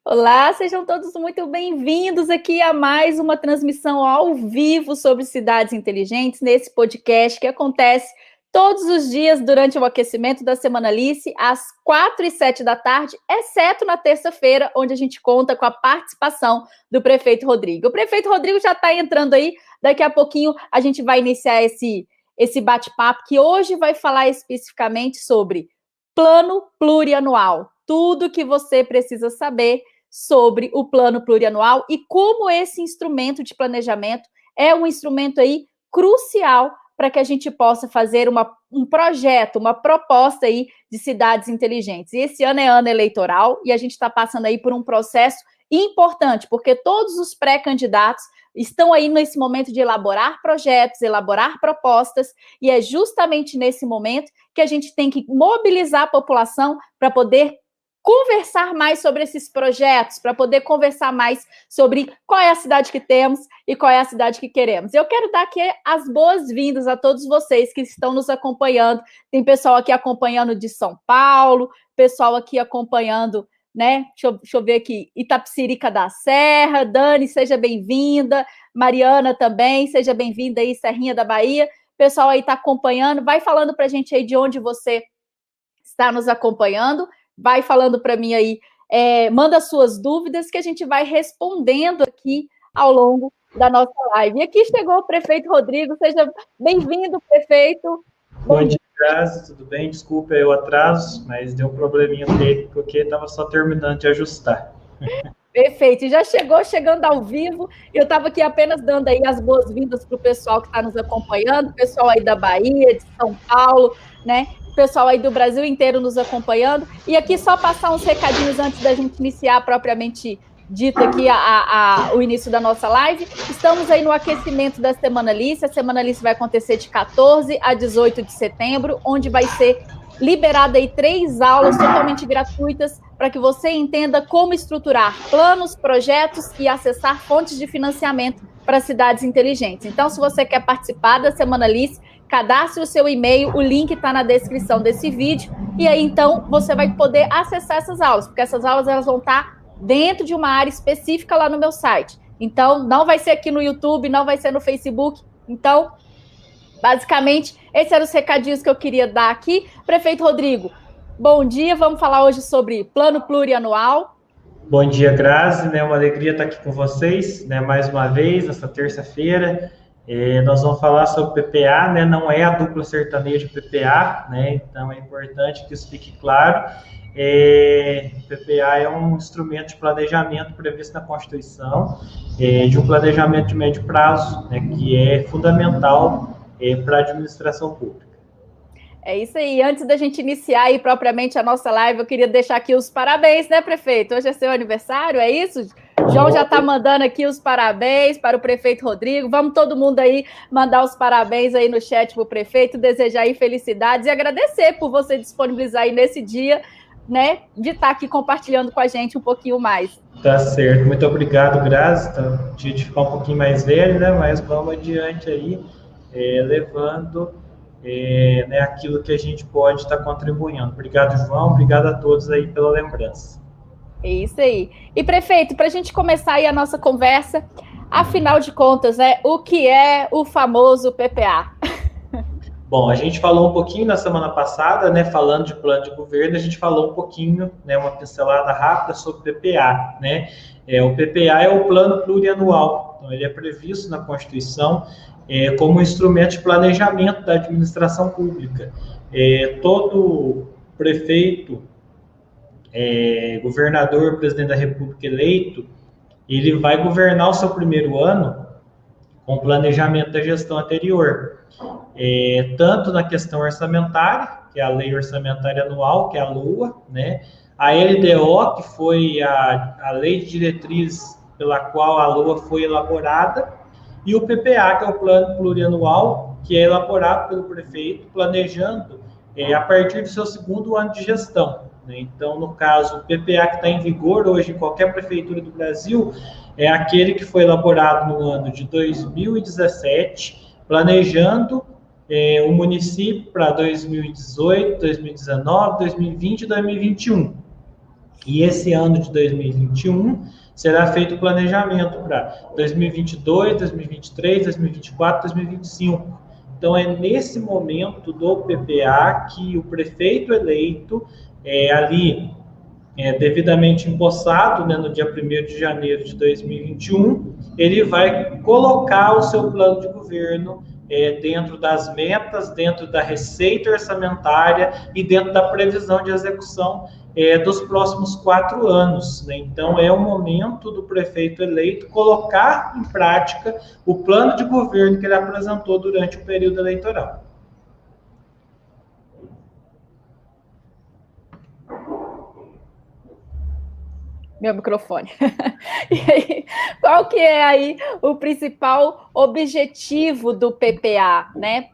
Olá, sejam todos muito bem-vindos aqui a mais uma transmissão ao vivo sobre cidades inteligentes, nesse podcast que acontece todos os dias durante o aquecimento da Semana Alice, às 4 e 7 da tarde, exceto na terça-feira, onde a gente conta com a participação do prefeito Rodrigo. O prefeito Rodrigo já está entrando aí, daqui a pouquinho a gente vai iniciar esse bate-papo, que hoje vai falar especificamente sobre plano plurianual, tudo que você precisa saber sobre o plano plurianual e como esse instrumento de planejamento é um instrumento aí crucial para que a gente possa fazer um projeto, uma proposta aí de cidades inteligentes. E esse ano é ano eleitoral e a gente está passando aí por um processo importante, porque todos os pré-candidatos estão aí nesse momento de elaborar projetos, elaborar propostas, e é justamente nesse momento que a gente tem que mobilizar a população para poder conversar mais sobre esses projetos, para poder conversar mais sobre qual é a cidade que temos e qual é a cidade que queremos. Eu quero dar aqui as boas-vindas a todos vocês que estão nos acompanhando. Tem pessoal aqui acompanhando de São Paulo, pessoal aqui acompanhando, né? Deixa eu ver aqui, Itapecerica da Serra. Dani, seja bem-vinda. Mariana também, seja bem-vinda aí, Serrinha da Bahia. Pessoal aí está acompanhando. Vai falando para a gente aí de onde você está nos acompanhando. Vai falando para mim aí, manda suas dúvidas que a gente vai respondendo aqui ao longo da nossa live. E aqui chegou o prefeito Rodrigo, seja bem-vindo, prefeito. Bom dia, Grazi, tudo bem? Desculpa aí o atraso, mas deu um probleminha técnico aqui, estava só terminando de ajustar. Perfeito, e já chegando ao vivo, eu estava aqui apenas dando aí as boas-vindas para o pessoal que está nos acompanhando, pessoal aí da Bahia, de São Paulo, né? Pessoal aí do Brasil inteiro nos acompanhando. E aqui só passar uns recadinhos antes da gente iniciar propriamente dito aqui o início da nossa live. Estamos aí no aquecimento da Semana Alice. A Semana Alice vai acontecer de 14 a 18 de setembro, onde vai ser liberada aí 3 aulas totalmente gratuitas para que você entenda como estruturar planos, projetos e acessar fontes de financiamento para cidades inteligentes. Então, se você quer participar da Semana Alice, cadastre o seu e-mail, o link está na descrição desse vídeo, e aí então você vai poder acessar essas aulas, porque essas aulas elas vão estar dentro de uma área específica lá no meu site. Então, não vai ser aqui no YouTube, não vai ser no Facebook. Então, basicamente, esses eram os recadinhos que eu queria dar aqui. Prefeito Rodrigo, bom dia, vamos falar hoje sobre plano plurianual. Bom dia, Grazi, né? Uma alegria estar aqui com vocês, né? Mais uma vez, nessa terça-feira. Nós vamos falar sobre PPA, né? Não é a dupla sertaneja PPA, né? Então é importante que isso fique claro. PPA é um instrumento de planejamento previsto na Constituição, de um planejamento de médio prazo, né? Que é fundamental para a administração pública. É isso aí. Antes da gente iniciar aí propriamente a nossa live, eu queria deixar aqui os parabéns, né, prefeito? Hoje é seu aniversário, é isso? João já está mandando aqui os parabéns para o prefeito Rodrigo. Vamos todo mundo aí mandar os parabéns aí no chat para o prefeito, desejar aí felicidades e agradecer por você disponibilizar aí nesse dia, né, de estar aqui compartilhando com a gente um pouquinho mais. Tá certo. Muito obrigado, Grazi. Dia de ficar um pouquinho mais velho, né? Mas vamos adiante aí, levando né, aquilo que a gente pode estar contribuindo. Obrigado, João. Obrigado a todos aí pela lembrança. É isso aí. E, prefeito, para a gente começar aí a nossa conversa, afinal de contas, né, o que é o famoso PPA? Bom, a gente falou um pouquinho na semana passada, né, falando de plano de governo, a gente falou um pouquinho, né, uma pincelada rápida sobre o PPA, né? O PPA é o plano plurianual, então ele é previsto na Constituição como um instrumento de planejamento da administração pública. Todo prefeito, governador, presidente da República eleito, ele vai governar o seu primeiro ano com o planejamento da gestão anterior. Tanto na questão orçamentária, que é a Lei Orçamentária Anual, que é a LOA, né? A LDO, que foi a Lei de Diretrizes pela qual a LOA foi elaborada, e o PPA, que é o Plano Plurianual, que é elaborado pelo prefeito, planejando a partir do seu segundo ano de gestão. Né? Então, no caso, o PPA que está em vigor hoje em qualquer prefeitura do Brasil é aquele que foi elaborado no ano de 2017, planejando o município para 2018, 2019, 2020 e 2021. E esse ano de 2021 será feito o planejamento para 2022, 2023, 2024, 2025. Então, é nesse momento do PPA que o prefeito eleito, devidamente empossado, né, no dia 1º de janeiro de 2021, ele vai colocar o seu plano de governo dentro das metas, dentro da receita orçamentária e dentro da previsão de execução dos próximos 4 anos. Né? Então, é o momento do prefeito eleito colocar em prática o plano de governo que ele apresentou durante o período eleitoral. Meu microfone. E aí, qual que é aí o principal objetivo do PPA, né?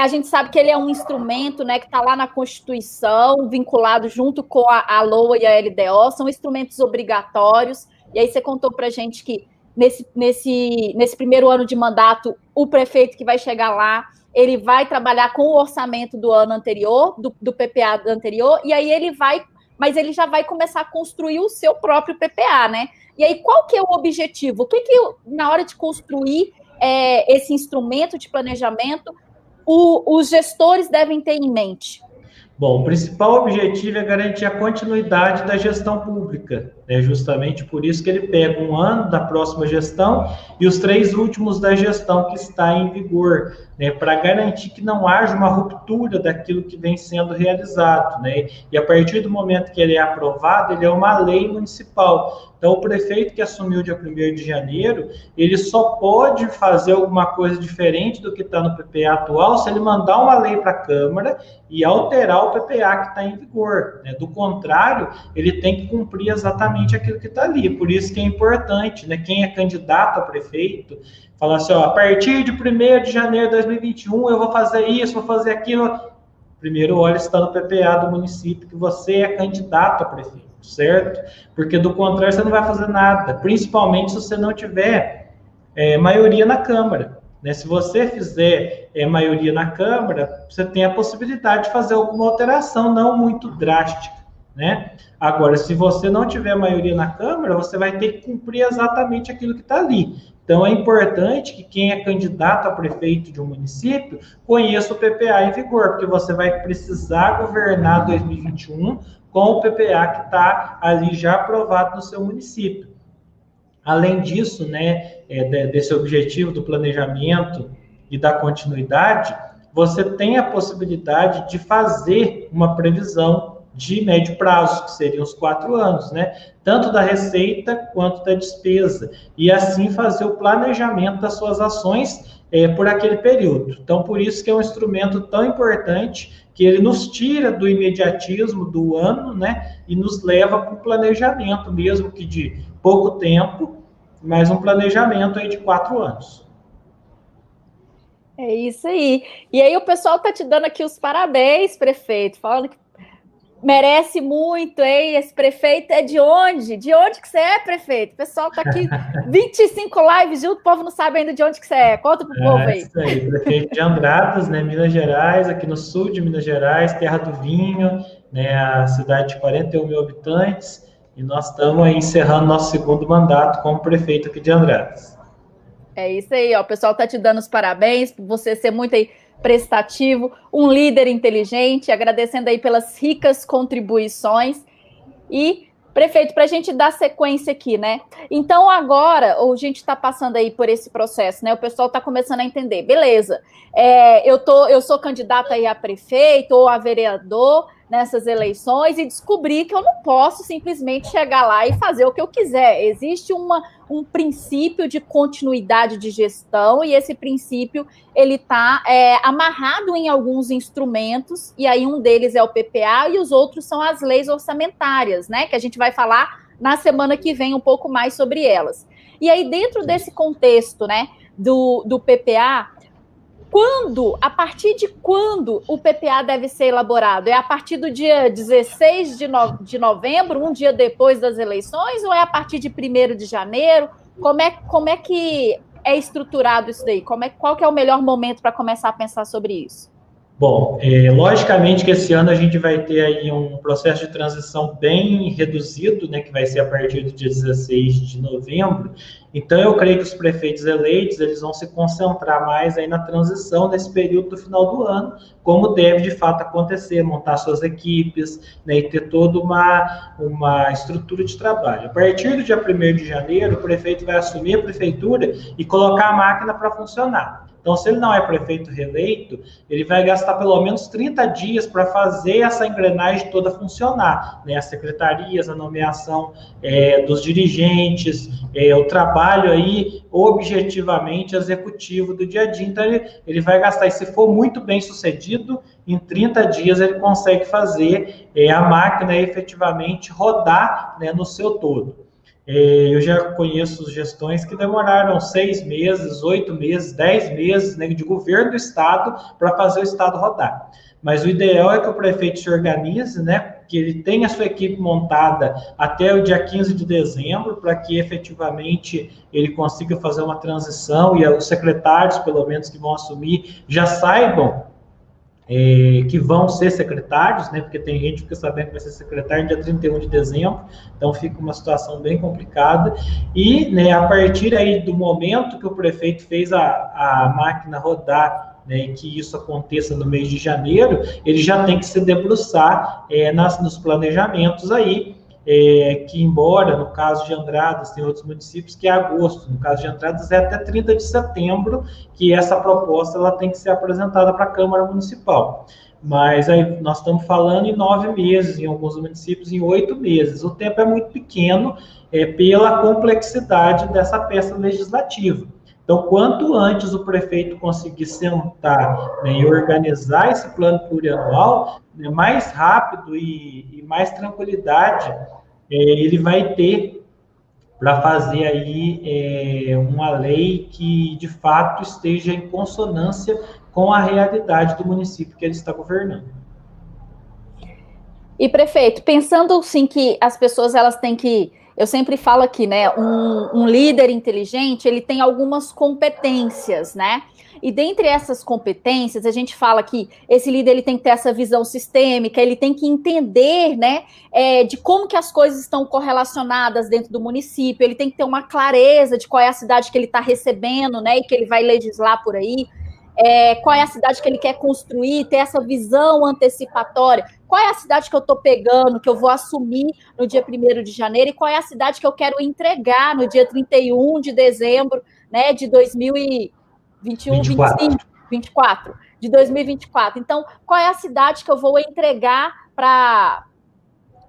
A gente sabe que ele é um instrumento, né, que está lá na Constituição, vinculado junto com a LOA e a LDO, são instrumentos obrigatórios. E aí você contou para a gente que nesse primeiro ano de mandato, o prefeito que vai chegar lá, ele vai trabalhar com o orçamento do ano anterior, do PPA anterior, e aí mas ele já vai começar a construir o seu próprio PPA, né? E aí, qual que é o objetivo? O que na hora de construir esse instrumento de planejamento, os gestores devem ter em mente? Bom, o principal objetivo é garantir a continuidade da gestão pública. É justamente por isso que ele pega um ano da próxima gestão e os 3 últimos da gestão que está em vigor, né, para garantir que não haja uma ruptura daquilo que vem sendo realizado. Né? E a partir do momento que ele é aprovado, ele é uma lei municipal. Então, o prefeito que assumiu dia 1º de janeiro, ele só pode fazer alguma coisa diferente do que está no PPA atual se ele mandar uma lei para a Câmara e alterar o PPA que está em vigor. Né? Do contrário, ele tem que cumprir exatamente aquilo que está ali. Por isso que é importante, né? Quem é candidato a prefeito, falar assim, ó, a partir de 1º de janeiro de 2021, eu vou fazer isso, vou fazer aquilo. Primeiro, olha se está no PPA do município que você é candidato a prefeito, certo? Porque do contrário, você não vai fazer nada, principalmente se você não tiver maioria na Câmara. Né? Se você fizer maioria na Câmara, você tem a possibilidade de fazer alguma alteração, não muito drástica. Né? Agora, se você não tiver maioria na Câmara, você vai ter que cumprir exatamente aquilo que está ali. Então, é importante que quem é candidato a prefeito de um município conheça o PPA em vigor, porque você vai precisar governar 2021 com o PPA que está ali já aprovado no seu município. Além disso, né, desse objetivo do planejamento e da continuidade, você tem a possibilidade de fazer uma previsão de médio prazo, que seriam os 4 anos, né? Tanto da receita quanto da despesa, e assim fazer o planejamento das suas ações por aquele período. Então, por isso que é um instrumento tão importante, que ele nos tira do imediatismo do ano, né? E nos leva para um planejamento, mesmo que de pouco tempo, mas um planejamento aí de 4 anos. É isso aí. E aí o pessoal está te dando aqui os parabéns, prefeito, falando que merece muito, hein? Esse prefeito é de onde? De onde que você é, prefeito? O pessoal tá aqui, 25 lives junto, o povo não sabe ainda de onde que você é. Conta pro povo aí. Isso aí, prefeito de Andradas, né, Minas Gerais, aqui no sul de Minas Gerais, terra do vinho, né, a cidade de 41 mil habitantes, e nós estamos aí encerrando nosso 2º mandato como prefeito aqui de Andradas. É isso aí, ó, o pessoal tá te dando os parabéns por você ser muito aí prestativo, um líder inteligente, agradecendo aí pelas ricas contribuições. E, prefeito, para a gente dar sequência aqui, né? Então, agora, a gente está passando aí por esse processo, né? O pessoal está começando a entender. Beleza, eu sou candidata aí a prefeito ou a vereador nessas eleições e descobri que eu não posso simplesmente chegar lá e fazer o que eu quiser. Existe um princípio de continuidade de gestão e esse princípio ele está amarrado em alguns instrumentos, e aí um deles é o PPA e os outros são as leis orçamentárias, né? Que a gente vai falar na semana que vem um pouco mais sobre elas. E aí, dentro desse contexto, né, do PPA, a partir de quando o PPA deve ser elaborado? É a partir do dia 16 de novembro, um dia depois das eleições, ou é a partir de 1º de janeiro? Como é que é estruturado isso daí? Qual que é o melhor momento para começar a pensar sobre isso? Bom, logicamente que esse ano a gente vai ter aí um processo de transição bem reduzido, né, que vai ser a partir do dia 16 de novembro. Então, eu creio que os prefeitos eleitos, eles vão se concentrar mais aí na transição nesse período do final do ano, como deve de fato acontecer, montar suas equipes, né, e ter toda uma estrutura de trabalho. A partir do dia 1º de janeiro, o prefeito vai assumir a prefeitura e colocar a máquina para funcionar. Então, se ele não é prefeito reeleito, ele vai gastar pelo menos 30 dias para fazer essa engrenagem toda funcionar, né? As secretarias, a nomeação dos dirigentes, o trabalho aí objetivamente executivo do dia a dia. Então, ele vai gastar, e se for muito bem sucedido, em 30 dias ele consegue fazer a máquina efetivamente rodar, né, no seu todo. Eu já conheço gestões que demoraram 6 meses, 8 meses, 10 meses, né, de governo do Estado para fazer o Estado rodar. Mas o ideal é que o prefeito se organize, né, que ele tenha a sua equipe montada até o dia 15 de dezembro, para que efetivamente ele consiga fazer uma transição e os secretários, pelo menos, que vão assumir, já saibam que vão ser secretários, né, porque tem gente que fica sabendo que vai ser secretário no dia 31 de dezembro, então fica uma situação bem complicada, e, né, a partir aí do momento que o prefeito fez a máquina rodar, né, e que isso aconteça no mês de janeiro, ele já tem que se debruçar nos planejamentos aí, que embora, no caso de Andradas, tem outros municípios que é agosto, no caso de Andradas é até 30 de setembro, que essa proposta ela tem que ser apresentada para a Câmara Municipal. Mas aí nós estamos falando em 9 meses, em alguns municípios em 8 meses. O tempo é muito pequeno pela complexidade dessa peça legislativa. Então, quanto antes o prefeito conseguir sentar, né, e organizar esse plano plurianual, né, mais rápido e mais tranquilidade ele vai ter para fazer aí uma lei que, de fato, esteja em consonância com a realidade do município que ele está governando. E, prefeito, pensando, assim, que as pessoas elas têm que... Eu sempre falo aqui, né, um líder inteligente, ele tem algumas competências, né? E dentre essas competências, a gente fala que esse líder ele tem que ter essa visão sistêmica, ele tem que entender, né, de como que as coisas estão correlacionadas dentro do município, ele tem que ter uma clareza de qual é a cidade que ele está recebendo, né, e que ele vai legislar por aí, qual é a cidade que ele quer construir, ter essa visão antecipatória, qual é a cidade que eu estou pegando, que eu vou assumir no dia 1º de janeiro, e qual é a cidade que eu quero entregar no dia 31 de dezembro, né, de 2021, 25, 24, de 2024. Então, qual é a cidade que eu vou entregar para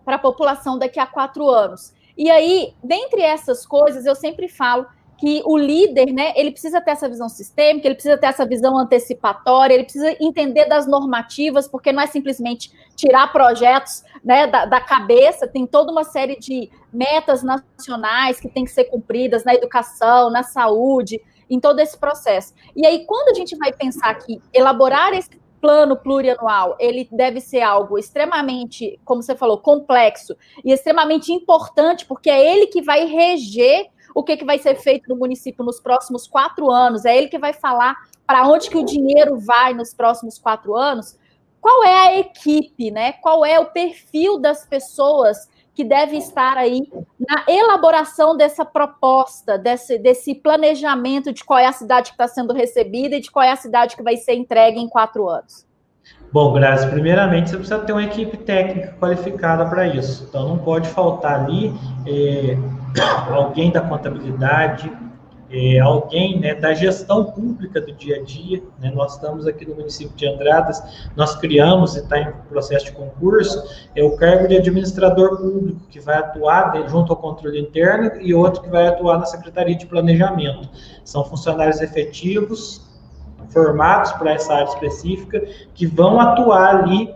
a população daqui a 4 anos? E aí, dentre essas coisas, eu sempre falo que o líder, né, ele precisa ter essa visão sistêmica, ele precisa ter essa visão antecipatória, ele precisa entender das normativas, porque não é simplesmente tirar projetos, né, da cabeça, tem toda uma série de metas nacionais que tem que ser cumpridas na educação, na saúde, em todo esse processo. E aí, quando a gente vai pensar que elaborar esse plano plurianual, ele deve ser algo extremamente, como você falou, complexo e extremamente importante, porque é ele que vai reger o que vai ser feito no município nos próximos 4 anos, é ele que vai falar para onde que o dinheiro vai nos próximos 4 anos. Qual é a equipe, né? Qual é o perfil das pessoas que devem estar aí na elaboração dessa proposta, desse planejamento de qual é a cidade que está sendo recebida e de qual é a cidade que vai ser entregue em 4 anos? Bom, Grazi, primeiramente você precisa ter uma equipe técnica qualificada para isso. Então, não pode faltar ali alguém da contabilidade, alguém, né, da gestão pública do dia a dia, né? Nós estamos aqui no município de Andradas, nós criamos e está em processo de concurso, o cargo de administrador público, que vai atuar junto ao controle interno, e outro que vai atuar na Secretaria de Planejamento. São funcionários efetivos, formados para essa área específica, que vão atuar ali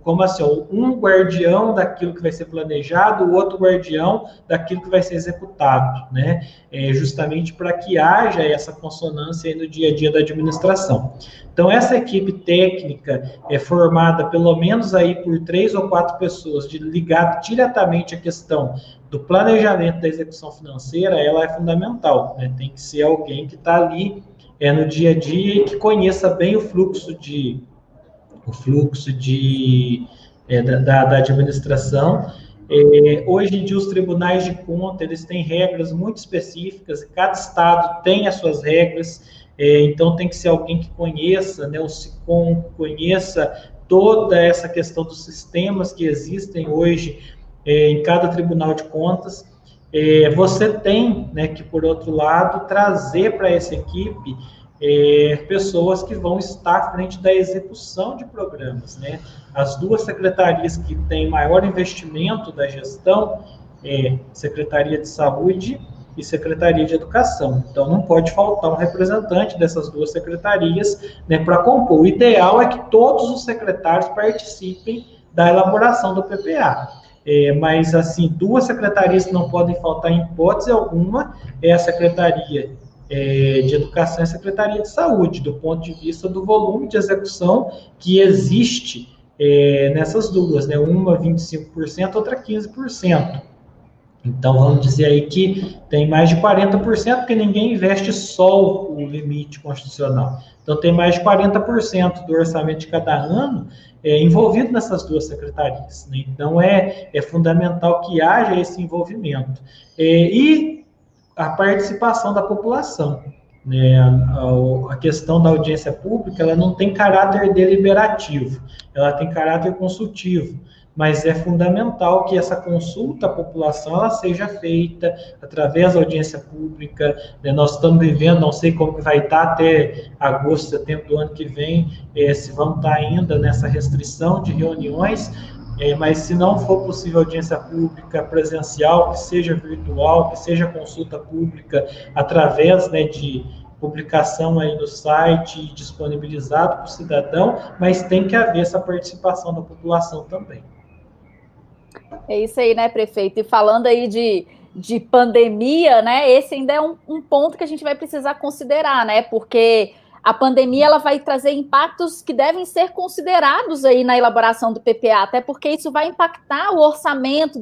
como assim, um guardião daquilo que vai ser planejado, o outro guardião daquilo que vai ser executado, né? Justamente para que haja essa consonância aí no dia a dia da administração. Então, essa equipe técnica é formada pelo menos aí por 3 ou 4 pessoas, ligado diretamente à questão do planejamento da execução financeira, ela é fundamental, né? Tem que ser alguém que está ali no dia a dia e que conheça bem o fluxo da administração. Hoje em dia, os tribunais de conta, eles têm regras muito específicas, cada estado tem as suas regras, então tem que ser alguém que conheça, né, o SICOM, conheça toda essa questão dos sistemas que existem hoje em cada tribunal de contas. Você tem, né, que, por outro lado, trazer para essa equipe pessoas que vão estar à frente da execução de programas, né? As duas secretarias que têm maior investimento da gestão Secretaria de Saúde e Secretaria de Educação. Então, não pode faltar um representante dessas duas secretarias, né, para compor. O ideal é que todos os secretários participem da elaboração do PPA. Mas, assim, duas secretarias que não podem faltar em hipótese alguma é a Secretaria de Educação e a Secretaria de Saúde, do ponto de vista do volume de execução que existe nessas duas, né? Uma 25%, outra 15%. Então, vamos dizer aí que tem mais de 40%, porque ninguém investe só o limite constitucional. Então, tem mais de 40% do orçamento de cada ano envolvido nessas duas secretarias, né? Então, é fundamental que haja esse envolvimento. E a participação da população, né? A questão da audiência pública, ela não tem caráter deliberativo, ela tem caráter consultivo, mas é fundamental que essa consulta à população ela seja feita através da audiência pública, né? Nós estamos vivendo, não sei como que vai estar até agosto, setembro do ano que vem, se vão estar ainda nessa restrição de reuniões, mas se não for possível audiência pública presencial, que seja virtual, que seja consulta pública através, né, de publicação aí no site, disponibilizado para o cidadão, mas tem que haver essa participação da população também. É isso aí, né, prefeito? E falando aí de pandemia, né, esse ainda é um ponto que a gente vai precisar considerar, né, porque a pandemia ela vai trazer impactos que devem ser considerados aí na elaboração do PPA, até porque isso vai impactar o orçamento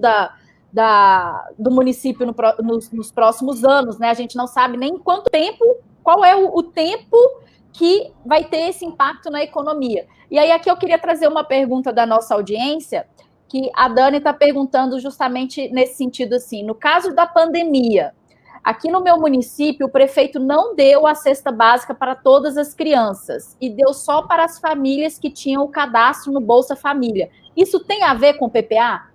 do município nos próximos anos, né? A gente não sabe nem quanto tempo, qual é o tempo que vai ter esse impacto na economia. E aí aqui eu queria trazer uma pergunta da nossa audiência, que a Dani está perguntando justamente nesse sentido assim, no caso da pandemia, aqui no meu município, o prefeito não deu a cesta básica para todas as crianças e deu só para as famílias que tinham o cadastro no Bolsa Família. Isso tem a ver com o PPA?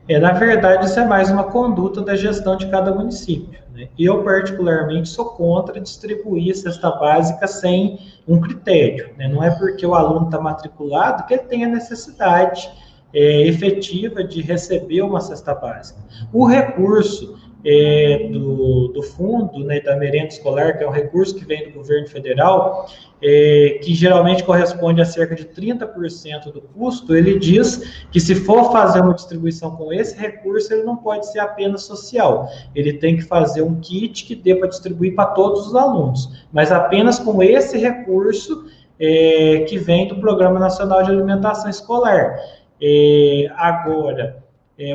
Na verdade, isso é mais uma conduta da gestão de cada município, né? Eu, particularmente, sou contra distribuir a cesta básica sem um critério, né? Não é porque o aluno está matriculado que ele tem a necessidade efetiva de receber uma cesta básica. O recurso do fundo, né, da merenda escolar, que é um recurso que vem do governo federal, que geralmente corresponde a cerca de 30% do custo, ele diz que se for fazer uma distribuição com esse recurso, ele não pode ser apenas social, ele tem que fazer um kit que dê para distribuir para todos os alunos, mas apenas com esse recurso que vem do Programa Nacional de Alimentação Escolar. Agora,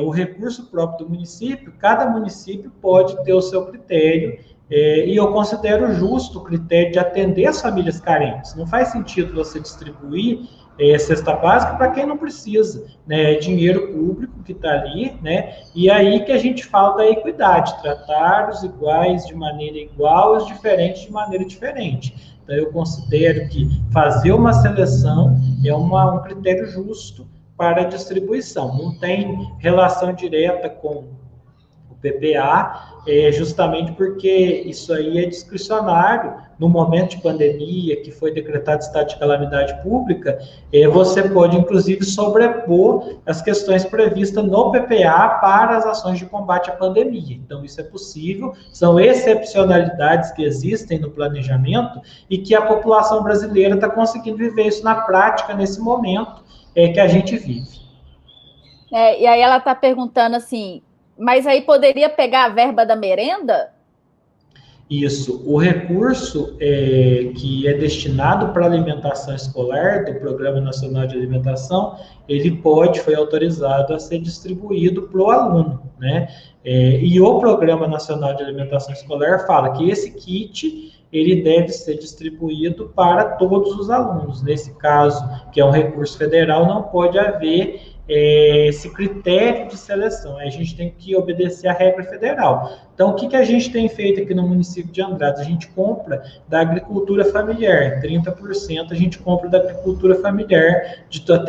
o recurso próprio do município, cada município pode ter o seu critério, e eu considero justo o critério de atender as famílias carentes. Não faz sentido você distribuir cesta básica para quem não precisa, né? É dinheiro público que está ali, né? E aí que a gente fala da equidade, tratar os iguais de maneira igual e os diferentes de maneira diferente. Então, eu considero que fazer uma seleção é um critério justo para a distribuição. Não tem relação direta com o PPA, justamente porque isso aí é discricionário. No momento de pandemia, que foi decretado estado de calamidade pública, você pode, inclusive, sobrepor as questões previstas no PPA para as ações de combate à pandemia. Então, isso é possível, são excepcionalidades que existem no planejamento e que a população brasileira está conseguindo viver isso na prática nesse momento que a gente vive. E aí ela está perguntando assim, mas aí poderia pegar a verba da merenda? Isso, o recurso que é destinado para alimentação escolar do Programa Nacional de Alimentação, ele foi autorizado a ser distribuído para o aluno, né? E o Programa Nacional de Alimentação Escolar fala que esse kit ele deve ser distribuído para todos os alunos. Nesse caso, que é um recurso federal, não pode haver esse critério de seleção. A gente tem que obedecer à regra federal. Então, o que a gente tem feito aqui no município de Andradas? A gente compra da agricultura familiar, 30% a gente compra da agricultura familiar,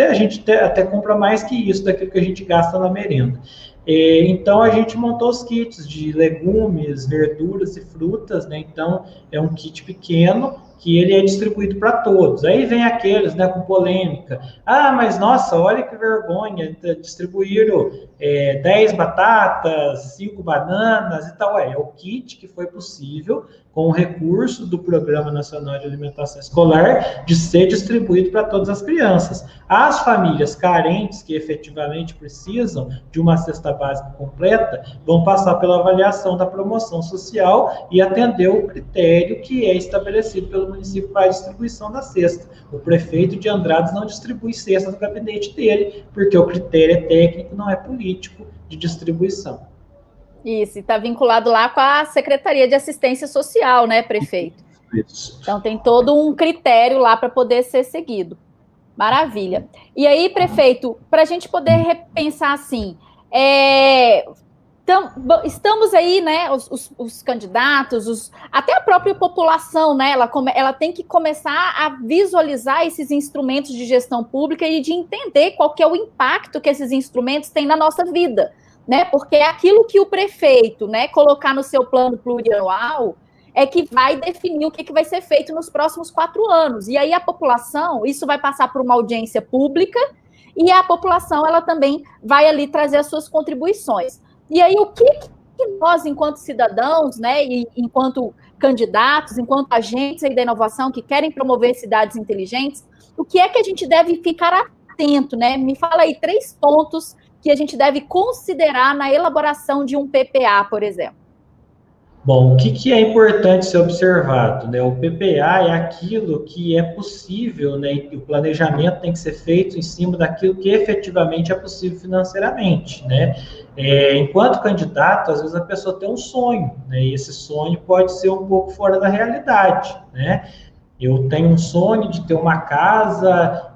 a gente até compra mais que isso daquilo que a gente gasta na merenda. Então, a gente montou os kits de legumes, verduras e frutas, né? Então, é um kit pequeno que ele é distribuído para todos. Aí vem aqueles, né, com polêmica. Ah, mas nossa, olha que vergonha, distribuíram 10 batatas, 5 bananas e tal. É o kit que foi possível, com o recurso do Programa Nacional de Alimentação Escolar, de ser distribuído para todas as crianças. As famílias carentes, que efetivamente precisam de uma cesta básica completa, vão passar pela avaliação da promoção social e atender o critério que é estabelecido pelo município para a distribuição da cesta. O prefeito de Andradas não distribui cesta no gabinete dele, porque o critério é técnico, não é político de distribuição. Isso, e está vinculado lá com a Secretaria de Assistência Social, né, prefeito? Isso. Então tem todo um critério lá para poder ser seguido. Maravilha. E aí, prefeito, para a gente poder repensar assim, estamos aí, né, os candidatos, até a própria população, né, ela tem que começar a visualizar esses instrumentos de gestão pública e de entender qual que é o impacto que esses instrumentos têm na nossa vida, né, porque é aquilo que o prefeito, né, colocar no seu plano plurianual é que vai definir o que vai ser feito nos próximos 4 anos. E aí a população, isso vai passar por uma audiência pública e a população, ela também vai ali trazer as suas contribuições. E aí, o que nós, enquanto cidadãos, né, e enquanto candidatos, enquanto agentes aí da inovação que querem promover cidades inteligentes, o que é que a gente deve ficar atento, né? Me fala aí 3 pontos que a gente deve considerar na elaboração de um PPA, por exemplo. Bom, o que é importante ser observado, né? O PPA é aquilo que é possível, né? E o planejamento tem que ser feito em cima daquilo que efetivamente é possível financeiramente, né? Enquanto candidato, às vezes a pessoa tem um sonho, né? E esse sonho pode ser um pouco fora da realidade, né? Eu tenho um sonho de ter uma casa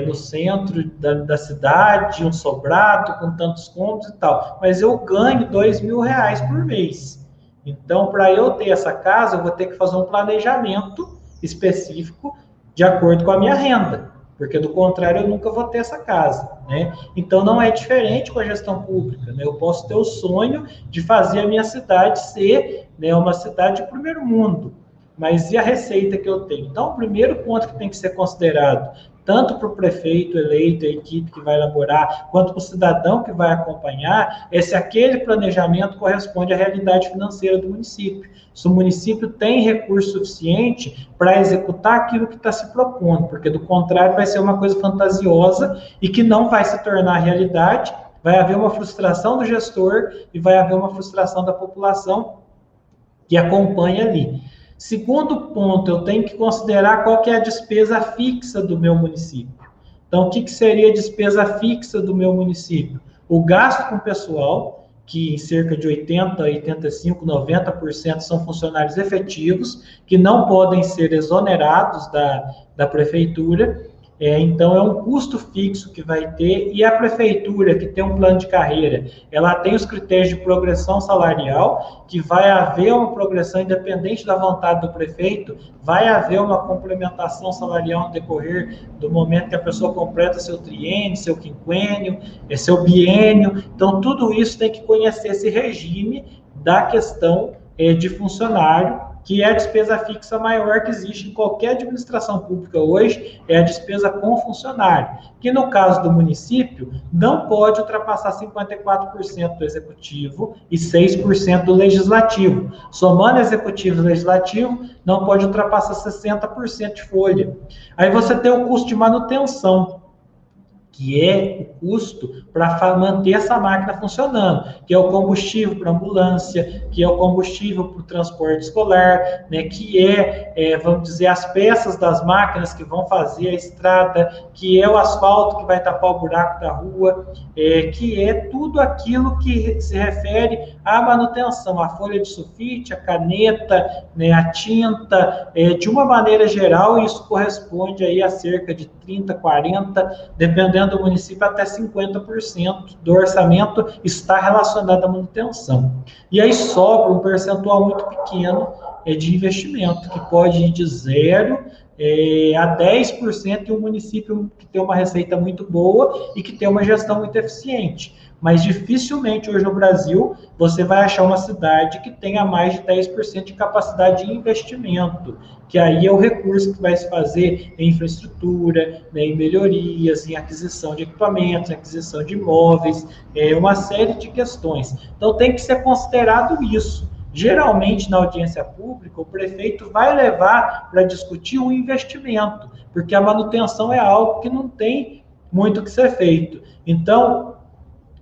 no centro da cidade, um sobrado com tantos cômodos e tal, mas eu ganho R$2.000 por mês. Então, para eu ter essa casa, eu vou ter que fazer um planejamento específico de acordo com a minha renda, porque do contrário eu nunca vou ter essa casa, né? Então, não é diferente com a gestão pública, né? Eu posso ter o sonho de fazer a minha cidade ser, né, uma cidade de primeiro mundo, mas e a receita que eu tenho? Então, o primeiro ponto que tem que ser considerado, tanto para o prefeito eleito, a equipe que vai elaborar, quanto para o cidadão que vai acompanhar, é se aquele planejamento corresponde à realidade financeira do município. Se o município tem recurso suficiente para executar aquilo que está se propondo, porque do contrário vai ser uma coisa fantasiosa e que não vai se tornar realidade, vai haver uma frustração do gestor e vai haver uma frustração da população que acompanha ali. Segundo ponto, eu tenho que considerar qual que é a despesa fixa do meu município. Então, o que seria a despesa fixa do meu município? O gasto com pessoal, que em cerca de 80%, 85%, 90% são funcionários efetivos, que não podem ser exonerados da prefeitura. Então, é um custo fixo que vai ter, e a prefeitura, que tem um plano de carreira, ela tem os critérios de progressão salarial, que vai haver uma progressão independente da vontade do prefeito, vai haver uma complementação salarial no decorrer do momento que a pessoa completa seu triênio, seu quinquênio, seu biênio. Então, tudo isso tem que conhecer esse regime da questão de funcionário, que é a despesa fixa maior que existe em qualquer administração pública hoje, é a despesa com funcionário, que no caso do município, não pode ultrapassar 54% do executivo e 6% do legislativo. Somando executivo e legislativo, não pode ultrapassar 60% de folha. Aí você tem o custo de manutenção, que é o custo para manter essa máquina funcionando, que é o combustível para ambulância, que é o combustível para o transporte escolar, né, que vamos dizer, as peças das máquinas que vão fazer a estrada, que é o asfalto que vai tapar o buraco da rua, que é tudo aquilo que se refere a manutenção, a folha de sulfite, a caneta, né, a tinta, de uma maneira geral, isso corresponde aí a cerca de 30, 40, dependendo do município, até 50% do orçamento está relacionado à manutenção. E aí sobra um percentual muito pequeno de investimento, que pode ir de 0 a 10% em um município que tem uma receita muito boa e que tem uma gestão muito eficiente. Mas dificilmente hoje no Brasil você vai achar uma cidade que tenha mais de 10% de capacidade de investimento, que aí é o recurso que vai se fazer em infraestrutura, né, em melhorias, em aquisição de equipamentos, em aquisição de imóveis, uma série de questões. Então tem que ser considerado isso. Geralmente, na audiência pública, o prefeito vai levar para discutir o investimento, porque a manutenção é algo que não tem muito o que ser feito. Então,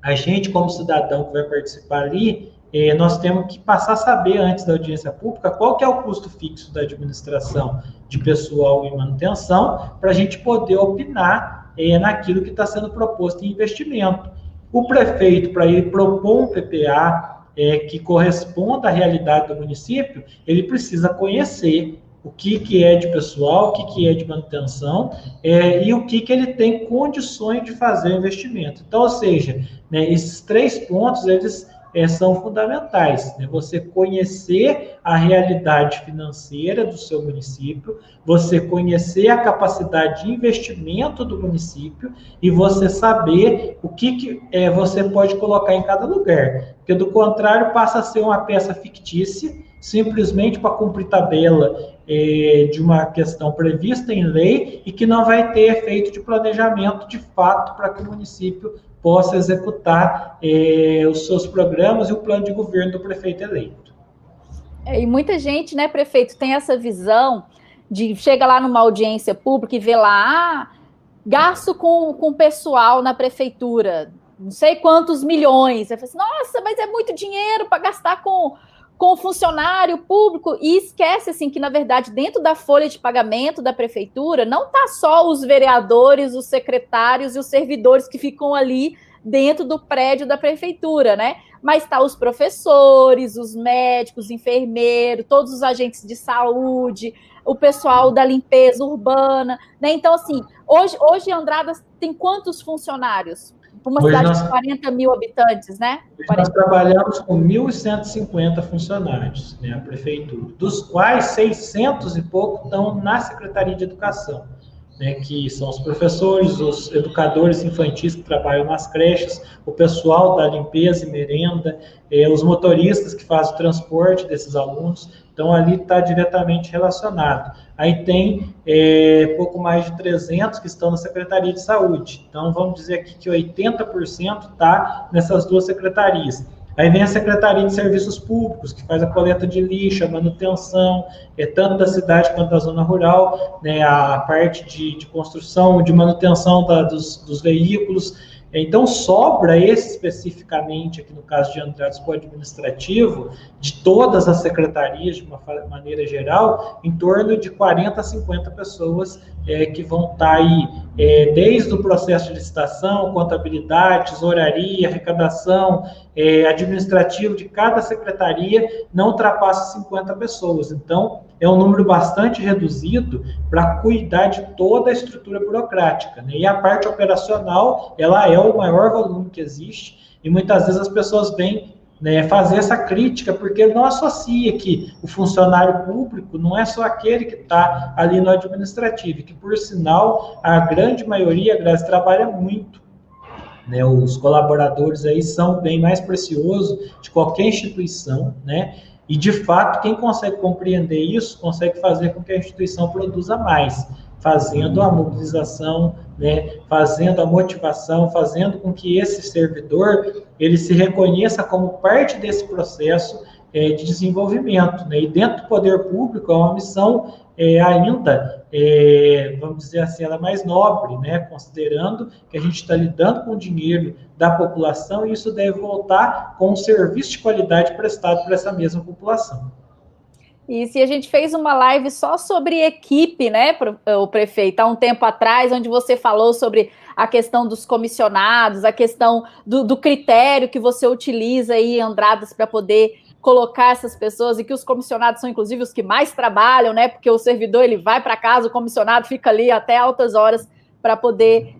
a gente, como cidadão que vai participar ali, nós temos que passar a saber, antes da audiência pública, qual que é o custo fixo da administração de pessoal e manutenção, para a gente poder opinar naquilo que está sendo proposto em investimento. O prefeito, para ele propor um PPA, que corresponda à realidade do município, ele precisa conhecer o que é de pessoal, o que é de manutenção, e o que ele tem condições de fazer o investimento. Então, ou seja, né, esses 3 pontos, eles são fundamentais, né? Você conhecer a realidade financeira do seu município, você conhecer a capacidade de investimento do município e você saber o que você pode colocar em cada lugar. Porque, do contrário, passa a ser uma peça fictícia, simplesmente para cumprir tabela de uma questão prevista em lei e que não vai ter efeito de planejamento de fato para que o município possa executar os seus programas e o plano de governo do prefeito eleito. E muita gente, né, prefeito, tem essa visão de chega lá numa audiência pública e vê lá, gasto com pessoal na prefeitura, não sei quantos milhões. Aí fala assim, nossa, mas é muito dinheiro para gastar com funcionário público, e esquece assim que, na verdade, dentro da folha de pagamento da prefeitura, não está só os vereadores, os secretários e os servidores que ficam ali dentro do prédio da prefeitura, né? Mas está os professores, os médicos, os enfermeiros, todos os agentes de saúde, o pessoal da limpeza urbana, né? Então, assim, hoje Andradas tem quantos funcionários? Uma cidade de 40 mil habitantes, né? Nós trabalhamos com 1.150 funcionários, né, a prefeitura, dos quais 600 e pouco estão na Secretaria de Educação, né, que são os professores, os educadores infantis que trabalham nas creches, o pessoal da limpeza e merenda, os motoristas que fazem o transporte desses alunos. Então, ali está diretamente relacionado. Aí tem pouco mais de 300 que estão na Secretaria de Saúde. Então, vamos dizer aqui que 80% está nessas 2 secretarias. Aí vem a Secretaria de Serviços Públicos, que faz a coleta de lixo, a manutenção, tanto da cidade quanto da zona rural, né, a parte de construção, de manutenção dos veículos. Então, sobra especificamente, aqui no caso de Andradas, para o administrativo, de todas as secretarias, de uma maneira geral, em torno de 40 a 50 pessoas que vão estar aí, desde o processo de licitação, contabilidade, tesouraria, arrecadação, administrativo de cada secretaria, não ultrapassa 50 pessoas. Então, é um número bastante reduzido para cuidar de toda a estrutura burocrática, né? E a parte operacional, ela é o maior volume que existe, e muitas vezes as pessoas vêm, né, fazer essa crítica, porque ele não associa que o funcionário público não é só aquele que está ali no administrativo, que, por sinal, a grande maioria, Grazi, trabalha muito, né? Os colaboradores aí são o bem mais precioso de qualquer instituição, né? E, de fato, quem consegue compreender isso, consegue fazer com que a instituição produza mais, fazendo a mobilização, né, fazendo a motivação, fazendo com que esse servidor ele se reconheça como parte desse processo de desenvolvimento, né? E dentro do poder público é uma missão ainda, vamos dizer assim, ela é mais nobre, né? Considerando que a gente está lidando com o dinheiro da população e isso deve voltar com um serviço de qualidade prestado para essa mesma população. Isso, e a gente fez uma live só sobre equipe, né, o prefeito, há um tempo atrás, onde você falou sobre a questão dos comissionados, a questão do critério que você utiliza aí, Andradas, para poder colocar essas pessoas, e que os comissionados são, inclusive, os que mais trabalham, né, porque o servidor, ele vai para casa, o comissionado fica ali até altas horas para poder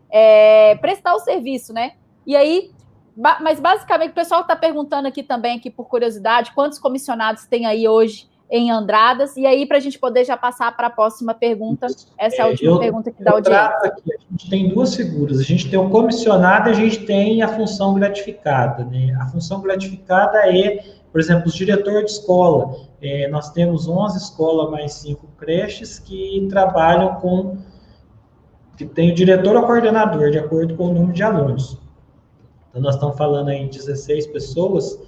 prestar o serviço, né, e aí, mas basicamente, o pessoal está perguntando aqui também, aqui por curiosidade, quantos comissionados tem aí hoje em Andradas, e aí para a gente poder já passar para a próxima pergunta, essa é a última pergunta que dá audiência. Aqui, a gente tem duas figuras, a gente tem o comissionado e a gente tem a função gratificada, né? A função gratificada é, por exemplo, os diretores de escola, nós temos 11 escolas mais 5 creches que trabalham que tem o diretor ou coordenador, de acordo com o número de alunos. Então, nós estamos falando aí em 16 pessoas,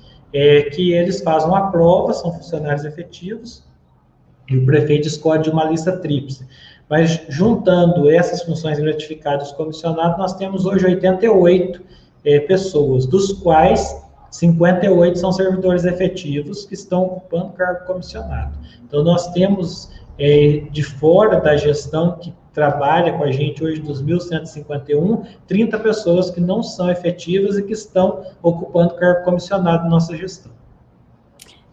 que eles fazem uma prova, são funcionários efetivos, e o prefeito escolhe de uma lista tríplice. Mas, juntando essas funções gratificadas dos comissionados, nós temos hoje 88 pessoas, dos quais 58 são servidores efetivos que estão ocupando o cargo comissionado. Então, nós temos, de fora da gestão que trabalha com a gente hoje dos 1.151, 30 pessoas que não são efetivas e que estão ocupando cargo comissionado na nossa gestão.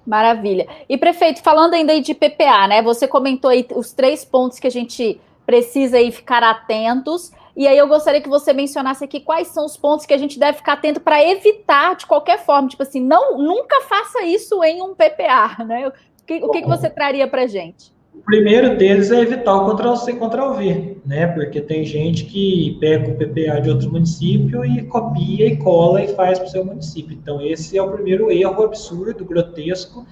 Maravilha. E, prefeito, falando ainda aí de PPA, né? Você comentou aí os 3 pontos que a gente precisa aí ficar atentos, e aí eu gostaria que você mencionasse aqui quais são os pontos que a gente deve ficar atento para evitar de qualquer forma, tipo assim, nunca faça isso em um PPA, né? O que você traria para a gente? O primeiro deles é evitar o Ctrl-C, Ctrl-V, né? Porque tem gente que pega o PPA de outro município e copia e cola e faz para o seu município. Então, esse é o primeiro erro absurdo, grotesco,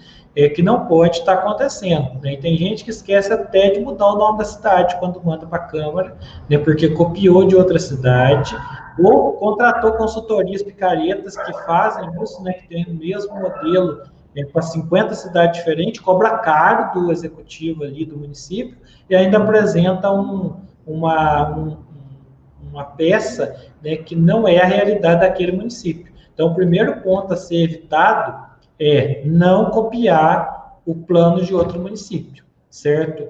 que não pode estar acontecendo, né? E tem gente que esquece até de mudar o nome da cidade quando manda para a Câmara, né? Porque copiou de outra cidade ou contratou consultorias picaretas que fazem isso, né? Que tem o mesmo modelo para 50 cidades diferentes, cobra caro do executivo ali do município e ainda apresenta uma peça, né, que não é a realidade daquele município. Então, o primeiro ponto a ser evitado é não copiar o plano de outro município, certo?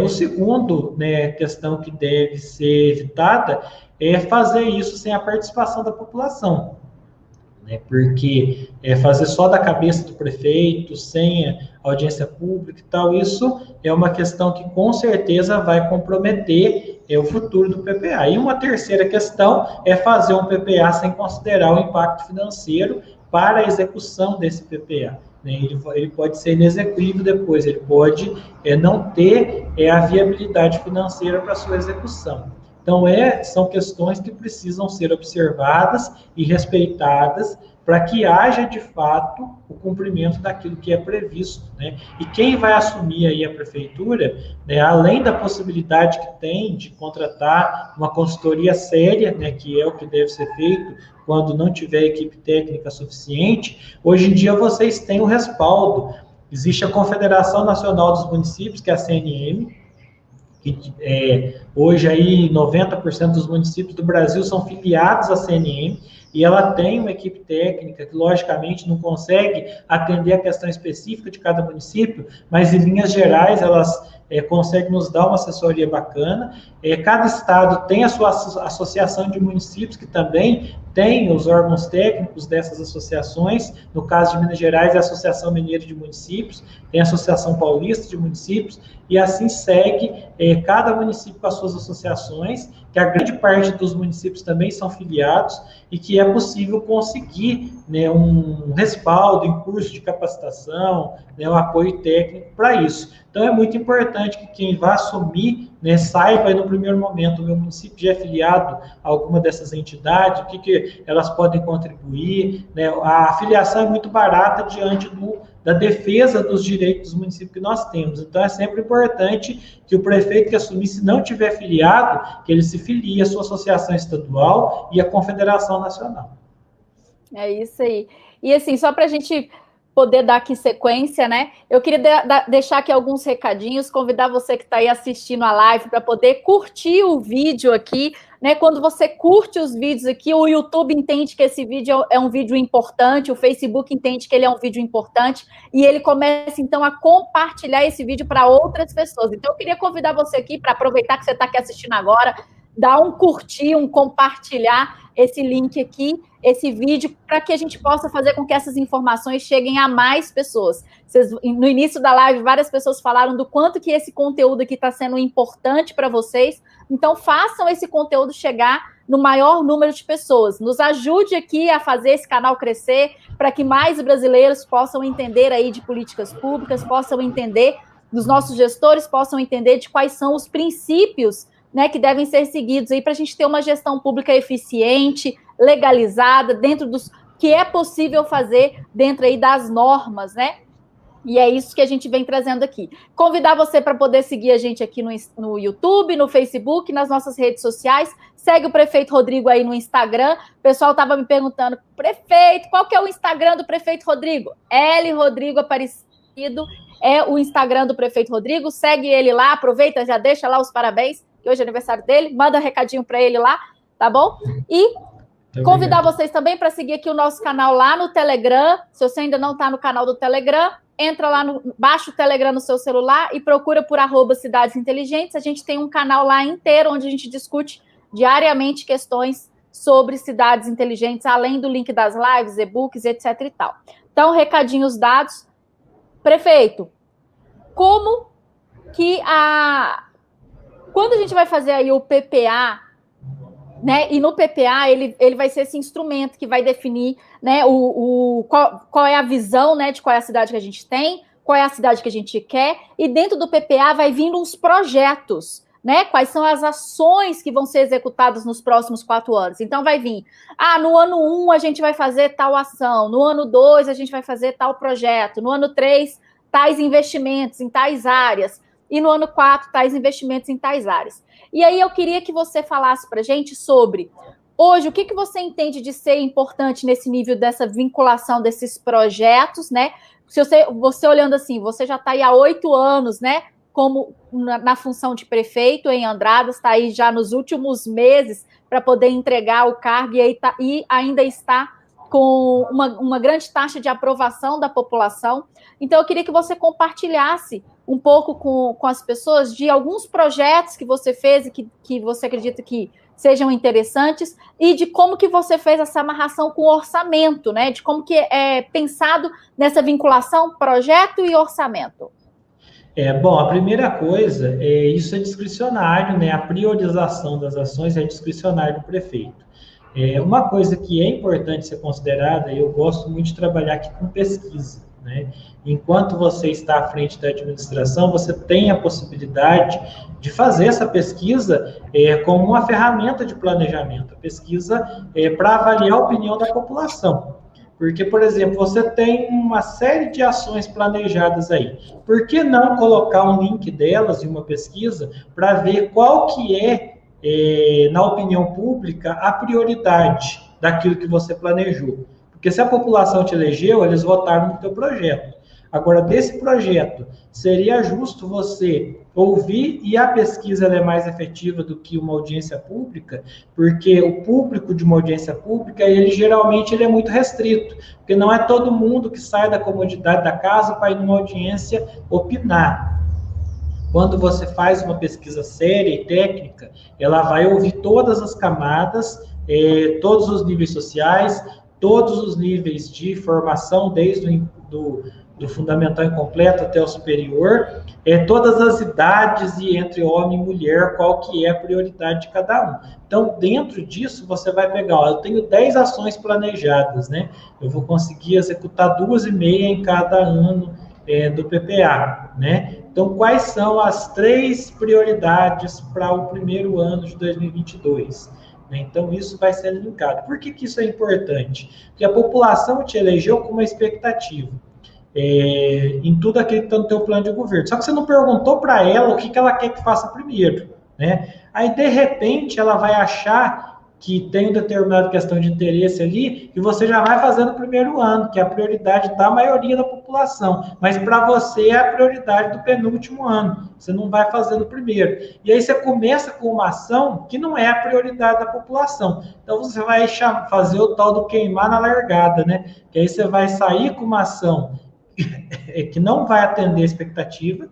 O segundo, né, questão que deve ser evitada é fazer isso sem a participação da população. Né, porque fazer só da cabeça do prefeito, sem audiência pública e tal, isso é uma questão que com certeza vai comprometer o futuro do PPA. E uma terceira questão é fazer um PPA sem considerar o impacto financeiro para a execução desse PPA. Né, ele pode ser inexequível depois, ele pode não ter a viabilidade financeira para a sua execução. Então, são questões que precisam ser observadas e respeitadas para que haja, de fato, o cumprimento daquilo que é previsto, né? E quem vai assumir aí a prefeitura, né, além da possibilidade que tem de contratar uma consultoria séria, né, que é o que deve ser feito quando não tiver equipe técnica suficiente, hoje em dia vocês têm o respaldo. Existe a Confederação Nacional dos Municípios, que é a CNM, que hoje aí 90% dos municípios do Brasil são filiados à CNM, e ela tem uma equipe técnica que, logicamente, não consegue atender a questão específica de cada município, mas, em linhas gerais, elas conseguem nos dar uma assessoria bacana. Cada estado tem a sua associação de municípios, que também tem os órgãos técnicos dessas associações. No caso de Minas Gerais, é a Associação Mineira de Municípios, tem a Associação Paulista de Municípios, e assim segue cada município com as suas associações, que a grande parte dos municípios também são filiados, e que é possível conseguir, né, um respaldo em curso de capacitação, né, um apoio técnico para isso. Então, é muito importante que quem vai assumir, né, saiba aí no primeiro momento, o meu município já é filiado a alguma dessas entidades, o que elas podem contribuir, né? A filiação é muito barata diante da defesa dos direitos dos municípios que nós temos. Então, é sempre importante que o prefeito que assumir, se não tiver filiado, que ele se filie à sua associação estadual e à Confederação Nacional. É isso aí. E assim, só para a gente poder dar aqui sequência, né? Eu queria deixar aqui alguns recadinhos, convidar você que está aí assistindo a live para poder curtir o vídeo aqui, né? Quando você curte os vídeos aqui, o YouTube entende que esse vídeo é um vídeo importante, o Facebook entende que ele é um vídeo importante, e ele começa, então, a compartilhar esse vídeo para outras pessoas. Então, eu queria convidar você aqui, para aproveitar que você está aqui assistindo agora, dar um curtir, um compartilhar esse link aqui, esse vídeo, para que a gente possa fazer com que essas informações cheguem a mais pessoas. No início da live, várias pessoas falaram do quanto que esse conteúdo aqui está sendo importante para vocês. Então, façam esse conteúdo chegar no maior número de pessoas. Nos ajude aqui a fazer esse canal crescer, para que mais brasileiros possam entender aí de políticas públicas, possam entender dos nossos gestores, possam entender de quais são os princípios, né, que devem ser seguidos aí para a gente ter uma gestão pública eficiente, legalizada, dentro dos que é possível fazer dentro aí das normas, né? E é isso que a gente vem trazendo aqui. Convidar você para poder seguir a gente aqui no YouTube, no Facebook, nas nossas redes sociais. Segue o Prefeito Rodrigo aí no Instagram. O pessoal estava me perguntando, prefeito, qual que é o Instagram do Prefeito Rodrigo? L. Rodrigo Aparecido é o Instagram do Prefeito Rodrigo. Segue ele lá, aproveita, já deixa lá os parabéns, que hoje é aniversário dele, manda um recadinho para ele lá, tá bom? E convidar vocês também para seguir aqui o nosso canal lá no Telegram. Se você ainda não está no canal do Telegram, entra lá, baixa o Telegram no seu celular e procura por @Cidades Inteligentes. A gente tem um canal lá inteiro onde a gente discute diariamente questões sobre cidades inteligentes, além do link das lives, e-books, etc e tal. Então, recadinhos dados. Prefeito, como que quando a gente vai fazer aí o PPA, né? E no PPA ele vai ser esse instrumento que vai definir, né, qual é a visão, né, de qual é a cidade que a gente tem, qual é a cidade que a gente quer, e dentro do PPA vai vindo uns projetos, né? Quais são as ações que vão ser executadas nos próximos 4 anos. Então vai vir, no ano 1 a gente vai fazer tal ação, no ano 2 a gente vai fazer tal projeto, no ano 3 tais investimentos em tais áreas, e no ano 4, tais investimentos em tais áreas. E aí eu queria que você falasse para a gente sobre, hoje, o que você entende de ser importante nesse nível dessa vinculação desses projetos, né? Se você olhando assim, você já está aí há 8 anos, né? Como na função de prefeito em Andradas, está aí já nos últimos meses para poder entregar o cargo e ainda está com uma grande taxa de aprovação da população. Então, eu queria que você compartilhasse um pouco com as pessoas de alguns projetos que você fez e que você acredita que sejam interessantes, e de como que você fez essa amarração com o orçamento, né? De como que é pensado nessa vinculação projeto e orçamento. Bom, a primeira coisa, isso é discricionário, né? A priorização das ações é discricionário do prefeito. Uma coisa que é importante ser considerada, eu gosto muito de trabalhar aqui com pesquisa, né? Enquanto você está à frente da administração, você tem a possibilidade de fazer essa pesquisa como uma ferramenta de planejamento. A pesquisa para avaliar a opinião da população. Porque, por exemplo, você tem uma série de ações planejadas aí. Por que não colocar um link delas em uma pesquisa para ver qual que na opinião pública, a prioridade daquilo que você planejou? Porque se a população te elegeu, eles votaram no teu projeto. Agora, desse projeto, seria justo você ouvir, e a pesquisa ela é mais efetiva do que uma audiência pública, porque o público de uma audiência pública, ele geralmente é muito restrito, porque não é todo mundo que sai da comodidade da casa para ir numa audiência opinar. Quando você faz uma pesquisa séria e técnica, ela vai ouvir todas as camadas, todos os níveis sociais, todos os níveis de formação, desde do fundamental incompleto até o superior, todas as idades e entre homem e mulher, qual que é a prioridade de cada um. Então, dentro disso, você vai pegar, eu tenho 10 ações planejadas, né? Eu vou conseguir executar 2,5 em cada ano do PPA, né? Então, quais são as 3 prioridades para o primeiro ano de 2022? Então, isso vai ser linkado. Por que isso é importante? Porque a população te elegeu com uma expectativa em tudo aquilo que está no teu plano de governo. Só que você não perguntou para ela o que ela quer que faça primeiro, né? Aí, de repente, ela vai achar que tem uma determinada questão de interesse ali, e você já vai fazendo o primeiro ano, que é a prioridade da maioria da população. Mas para você é a prioridade do penúltimo ano. Você não vai fazer no primeiro. E aí você começa com uma ação que não é a prioridade da população. Então você vai fazer o tal do queimar na largada, né? Que aí você vai sair com uma ação que não vai atender a expectativa.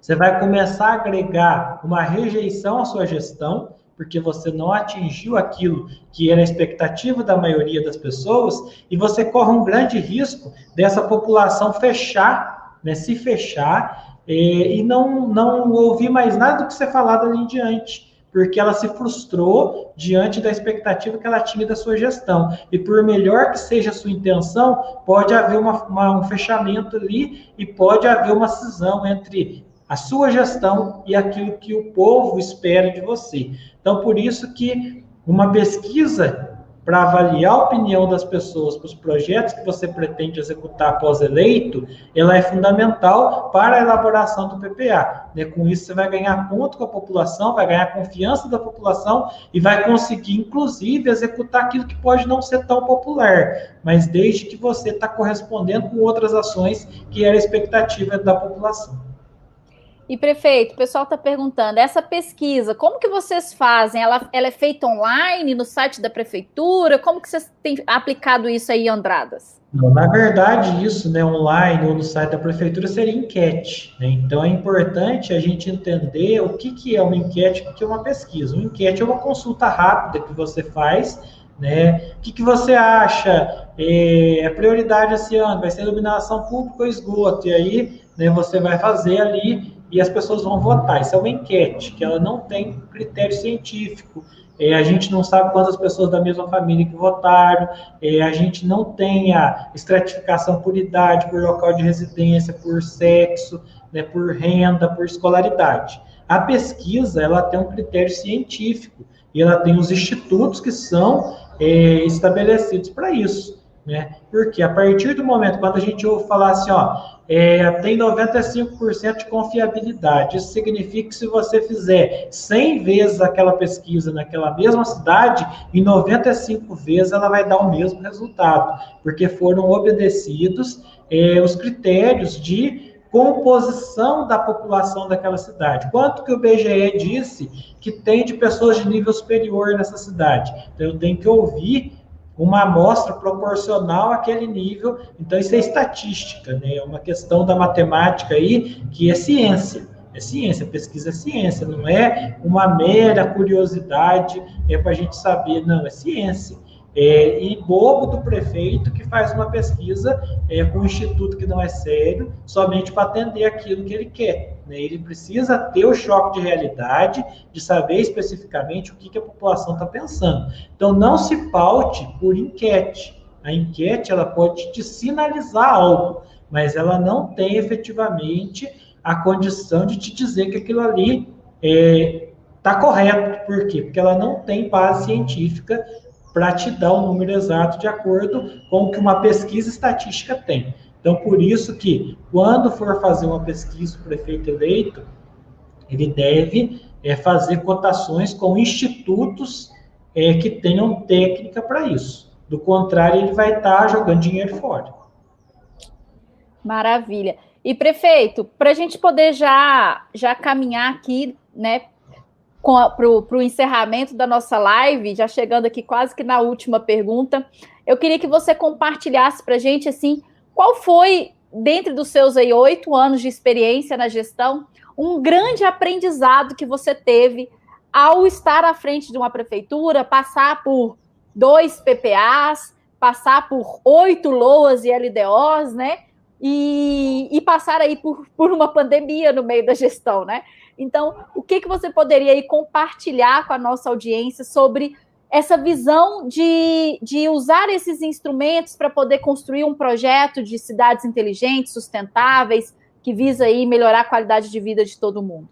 Você vai começar a agregar uma rejeição à sua gestão, porque você não atingiu aquilo que era a expectativa da maioria das pessoas, e você corre um grande risco dessa população fechar, né, se fechar, e não ouvir mais nada do que você falar dali em diante, porque ela se frustrou diante da expectativa que ela tinha da sua gestão. E por melhor que seja a sua intenção, pode haver um fechamento ali e pode haver uma cisão entre a sua gestão e aquilo que o povo espera de você. Então, por isso que uma pesquisa para avaliar a opinião das pessoas para os projetos que você pretende executar após eleito, ela é fundamental para a elaboração do PPA. Né? Com isso, você vai ganhar ponto com a população, vai ganhar confiança da população e vai conseguir, inclusive, executar aquilo que pode não ser tão popular, mas desde que você está correspondendo com outras ações que era a expectativa da população. E, prefeito, o pessoal está perguntando, essa pesquisa, como que vocês fazem? Ela é feita online, no site da prefeitura? Como que vocês têm aplicado isso aí em Andradas? Não, na verdade, isso, né, online ou no site da prefeitura seria enquete, né? Então, é importante a gente entender o que é uma enquete e o que é uma pesquisa. Uma enquete é uma consulta rápida que você faz, né? O que você acha? A prioridade esse ano vai ser iluminação pública ou esgoto? E aí, né, você vai fazer ali e as pessoas vão votar. Isso é uma enquete, que ela não tem critério científico. A gente não sabe quantas pessoas da mesma família que votaram, a gente não tem a estratificação por idade, por local de residência, por sexo, né, por renda, por escolaridade. A pesquisa, ela tem um critério científico, e ela tem os institutos que são estabelecidos para isso. Né? Porque a partir do momento, quando a gente ouve falar assim, tem 95% de confiabilidade, isso significa que se você fizer 100 vezes aquela pesquisa naquela mesma cidade, em 95 vezes ela vai dar o mesmo resultado, porque foram obedecidos os critérios de composição da população daquela cidade. Quanto que o BGE disse que tem de pessoas de nível superior nessa cidade? Então, eu tenho que ouvir uma amostra proporcional àquele nível. Então, isso é estatística, né? É uma questão da matemática aí, que é ciência. É ciência, pesquisa é ciência, não é uma mera curiosidade, para a gente saber, não, é ciência. E bobo do prefeito que faz uma pesquisa com um instituto que não é sério, somente para atender aquilo que ele quer. Né? Ele precisa ter o choque de realidade, de saber especificamente o que a população está pensando. Então, não se paute por enquete. A enquete ela pode te sinalizar algo, mas ela não tem efetivamente a condição de te dizer que aquilo ali está correto. Por quê? Porque ela não tem base científica para te dar o número exato de acordo com o que uma pesquisa estatística tem. Então, por isso que, quando for fazer uma pesquisa, o prefeito eleito, ele deve fazer cotações com institutos que tenham técnica para isso. Do contrário, ele vai estar jogando dinheiro fora. Maravilha. E, prefeito, para a gente poder já caminhar aqui, né, para o encerramento da nossa live, já chegando aqui quase que na última pergunta, eu queria que você compartilhasse para a gente, assim, qual foi, dentro dos seus 8 anos de experiência na gestão, um grande aprendizado que você teve ao estar à frente de uma prefeitura, passar por 2 PPAs, passar por 8 LOAs e LDOs, né? E passar aí por uma pandemia no meio da gestão, né? Então, o que você poderia aí compartilhar com a nossa audiência sobre essa visão de usar esses instrumentos para poder construir um projeto de cidades inteligentes, sustentáveis, que visa aí melhorar a qualidade de vida de todo mundo?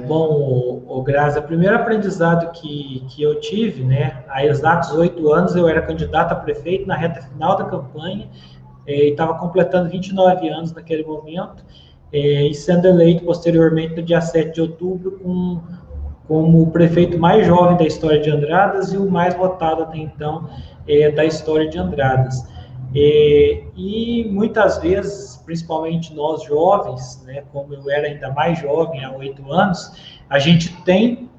Bom, Grazi, o primeiro aprendizado que eu tive, né, há exatos 8 anos, eu era candidato a prefeito na reta final da campanha, e estava completando 29 anos naquele momento, e sendo eleito posteriormente no dia 7 de outubro com como o prefeito mais jovem da história de Andradas e o mais votado até então da história de Andradas. E muitas vezes, principalmente nós jovens, né, como eu era ainda mais jovem, há 8 anos, a gente tem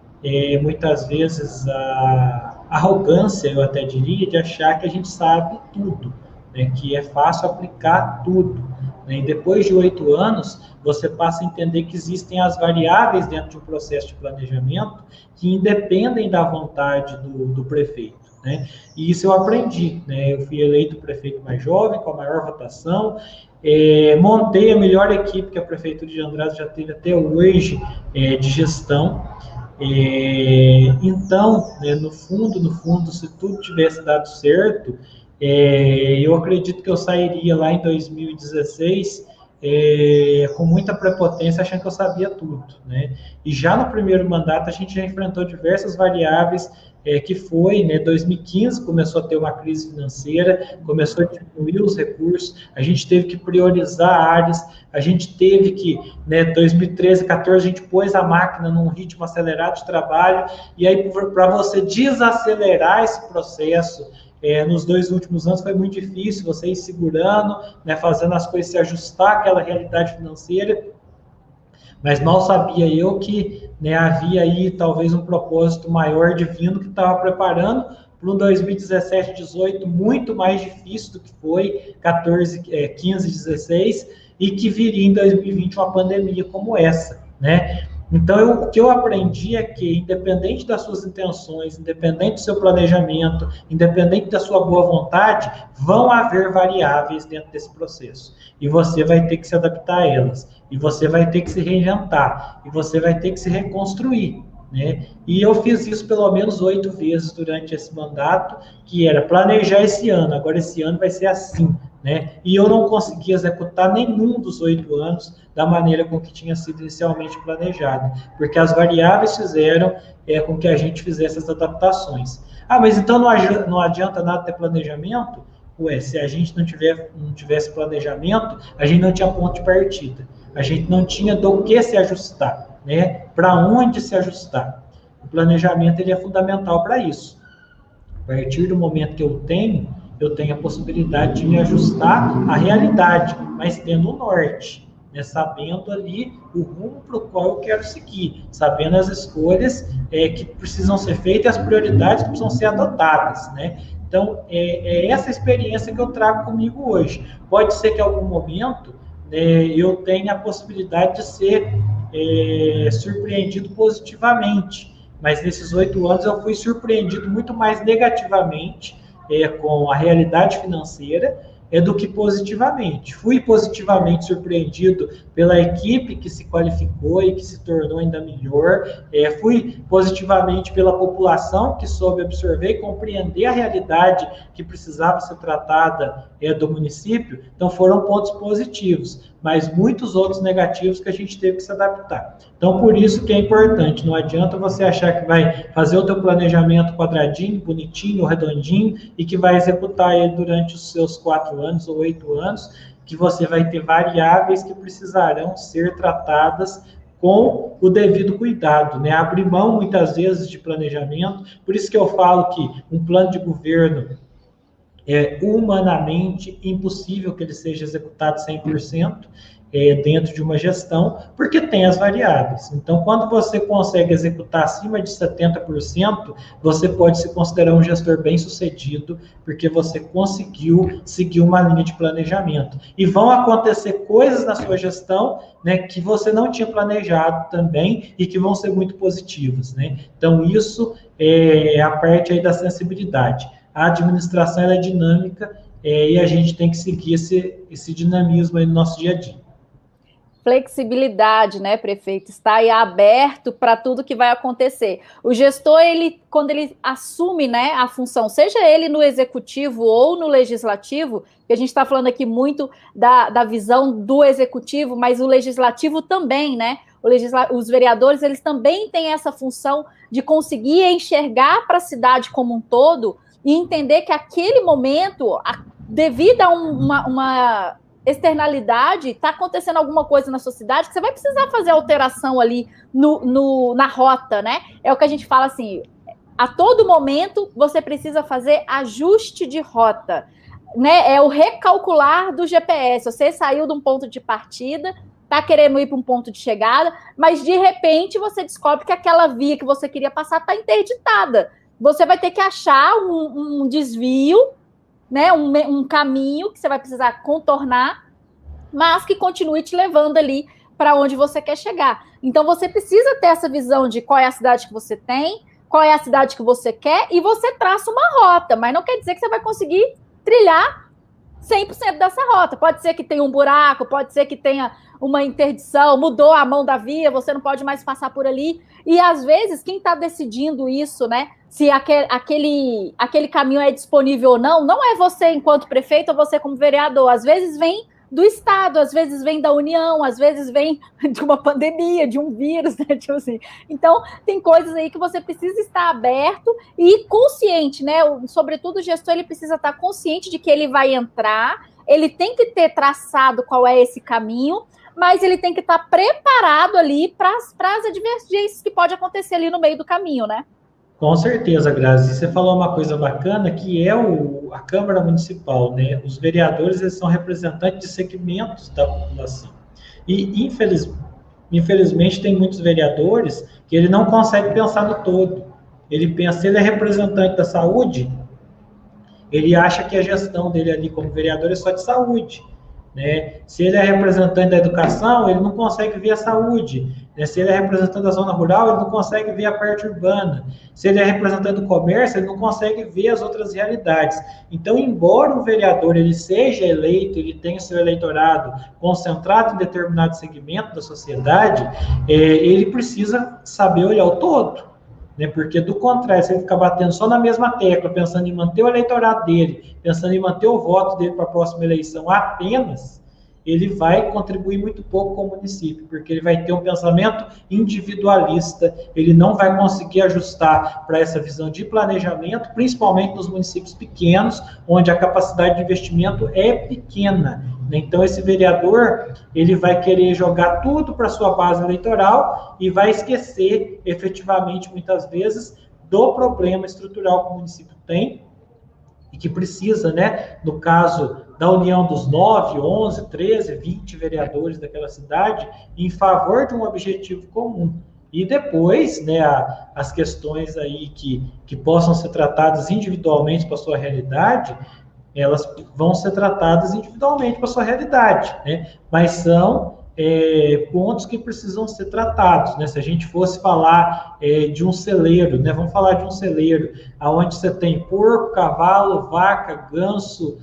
muitas vezes a arrogância, eu até diria, de achar que a gente sabe tudo, né, que é fácil aplicar tudo. Né, e depois de 8 anos, você passa a entender que existem as variáveis dentro de um processo de planejamento que independem da vontade do prefeito. Né? E isso eu aprendi. Né? Eu fui eleito prefeito mais jovem, com a maior votação, montei a melhor equipe que a Prefeitura de Andradas já teve até hoje de gestão. Então, né, no fundo, se tudo tivesse dado certo, eu acredito que eu sairia lá em 2016 com muita prepotência, achando que eu sabia tudo, né? E já no primeiro mandato a gente já enfrentou diversas variáveis, que foi, né, 2015 começou a ter uma crise financeira, começou a diminuir os recursos, a gente teve que priorizar áreas, a gente teve que, né, 2013, 2014, a gente pôs a máquina num ritmo acelerado de trabalho, e aí para você desacelerar esse processo, nos 2 últimos anos foi muito difícil, você ir segurando, né, fazendo as coisas se ajustar àquela realidade financeira, mas mal sabia eu que, né, havia aí talvez um propósito maior divino que estava preparando para um 2017, 2018 muito mais difícil do que foi 14, 15, 16 e que viria em 2020 uma pandemia como essa, né? Então, o que eu aprendi é que, independente das suas intenções, independente do seu planejamento, independente da sua boa vontade, vão haver variáveis dentro desse processo. E você vai ter que se adaptar a elas. E você vai ter que se reinventar. E você vai ter que se reconstruir. Né? E eu fiz isso pelo menos 8 vezes durante esse mandato, que era planejar esse ano. Agora, esse ano vai ser assim. Né? E eu não consegui executar nenhum dos 8 anos da maneira com que tinha sido inicialmente planejado, porque as variáveis fizeram com que a gente fizesse as adaptações. Ah, mas então não adianta nada ter planejamento? Ué, se a gente não tivesse planejamento, a gente não tinha ponto de partida, a gente não tinha do que se ajustar, né? Para onde se ajustar. O planejamento ele é fundamental para isso. A partir do momento que eu tenho a possibilidade de me ajustar à realidade, mas tendo o norte, né, sabendo ali o rumo para o qual eu quero seguir, sabendo as escolhas que precisam ser feitas e as prioridades que precisam ser adotadas, né? Então, é essa experiência que eu trago comigo hoje. Pode ser que em algum momento eu tenha a possibilidade de ser surpreendido positivamente, mas nesses 8 anos eu fui surpreendido muito mais negativamente com a realidade financeira do que positivamente. Fui positivamente surpreendido pela equipe que se qualificou e que se tornou ainda melhor. Fui positivamente pela população que soube absorver e compreender a realidade que precisava ser tratada do município. Então foram pontos positivos, mas muitos outros negativos que a gente teve que se adaptar. Então, por isso que é importante, não adianta você achar que vai fazer o teu planejamento quadradinho, bonitinho, redondinho, e que vai executar ele durante os seus 4 anos ou 8 anos, que você vai ter variáveis que precisarão ser tratadas com o devido cuidado, né? Abrir mão, muitas vezes, de planejamento, por isso que eu falo que um plano de governo é humanamente impossível que ele seja executado 100%, dentro de uma gestão, porque tem as variáveis. Então, quando você consegue executar acima de 70%, você pode se considerar um gestor bem-sucedido, porque você conseguiu seguir uma linha de planejamento. E vão acontecer coisas na sua gestão, né, que você não tinha planejado também e que vão ser muito positivas, né? Então, isso é a parte aí da sensibilidade. A administração ela é dinâmica e a gente tem que seguir esse dinamismo aí no nosso dia a dia. Flexibilidade, né, prefeito? Está aí aberto para tudo que vai acontecer. O gestor, quando ele assume, né, a função, seja ele no executivo ou no legislativo, que a gente está falando aqui muito da visão do executivo, mas o legislativo também, né? Os vereadores, eles também têm essa função de conseguir enxergar para a cidade como um todo e entender que aquele momento, devido a uma externalidade, está acontecendo alguma coisa na sua cidade que você vai precisar fazer alteração ali na rota, né? É o que a gente fala assim, a todo momento você precisa fazer ajuste de rota, né? É o recalcular do GPS. Você saiu de um ponto de partida, está querendo ir para um ponto de chegada, mas de repente você descobre que aquela via que você queria passar está interditada. Você vai ter que achar um desvio, né, um caminho que você vai precisar contornar, mas que continue te levando ali para onde você quer chegar. Então, você precisa ter essa visão de qual é a cidade que você tem, qual é a cidade que você quer, e você traça uma rota, mas não quer dizer que você vai conseguir trilhar 100% dessa rota. Pode ser que tenha um buraco, pode ser que tenha uma interdição, mudou a mão da via, você não pode mais passar por ali. E, às vezes, quem está decidindo isso, né, se aquele caminho é disponível ou não, não é você enquanto prefeito ou você como vereador. Às vezes vem do Estado, às vezes vem da União, às vezes vem de uma pandemia, de um vírus, né? Tipo assim. Então, tem coisas aí que você precisa estar aberto e consciente, né? Sobretudo o gestor, ele precisa estar consciente de que ele vai entrar, ele tem que ter traçado qual é esse caminho, mas ele tem que estar preparado ali para as advergências que pode acontecer ali no meio do caminho, né? Com certeza, Grazi. Você falou uma coisa bacana, que é a Câmara Municipal, né? Os vereadores, eles são representantes de segmentos da população. E, infelizmente, tem muitos vereadores que ele não consegue pensar no todo. Ele pensa, se ele é representante da saúde, ele acha que a gestão dele ali como vereador é só de saúde, né? Se ele é representante da educação, ele não consegue ver a saúde, né? Se ele é representante da zona rural, ele não consegue ver a parte urbana. Se ele é representante do comércio, ele não consegue ver as outras realidades. Então, embora o vereador ele seja eleito, ele tenha o seu eleitorado concentrado em determinado segmento da sociedade, ele precisa saber olhar o todo, né? Porque, do contrário, se ele ficar batendo só na mesma tecla, pensando em manter o eleitorado dele, pensando em manter o voto dele para a próxima eleição apenas, ele vai contribuir muito pouco com o município, porque ele vai ter um pensamento individualista, ele não vai conseguir ajustar para essa visão de planejamento, principalmente nos municípios pequenos, onde a capacidade de investimento é pequena. Então, esse vereador, ele vai querer jogar tudo para sua base eleitoral e vai esquecer, efetivamente, muitas vezes, do problema estrutural que o município tem e que precisa, né, no caso da união dos 9, 11, 13, 20 vereadores daquela cidade, em favor de um objetivo comum. E depois, né, as questões aí que possam ser tratadas individualmente para a sua realidade, elas vão ser tratadas individualmente para a sua realidade, né? Mas são pontos que precisam ser tratados, né? Se a gente fosse falar de um celeiro, né? Vamos falar de um celeiro, onde você tem porco, cavalo, vaca, ganso,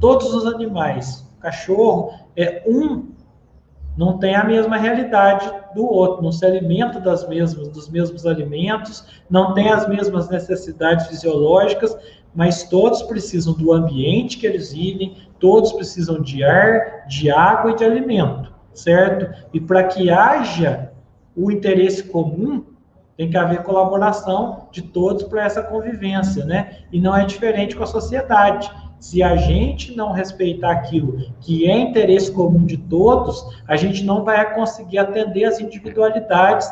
todos os animais, cachorro, não tem a mesma realidade do outro, não se alimenta dos mesmos alimentos, não tem as mesmas necessidades fisiológicas, mas todos precisam do ambiente que eles vivem, todos precisam de ar, de água e de alimento, certo? E para que haja o interesse comum, tem que haver colaboração de todos para essa convivência, né? E não é diferente com a sociedade. Se a gente não respeitar aquilo que é interesse comum de todos, a gente não vai conseguir atender as individualidades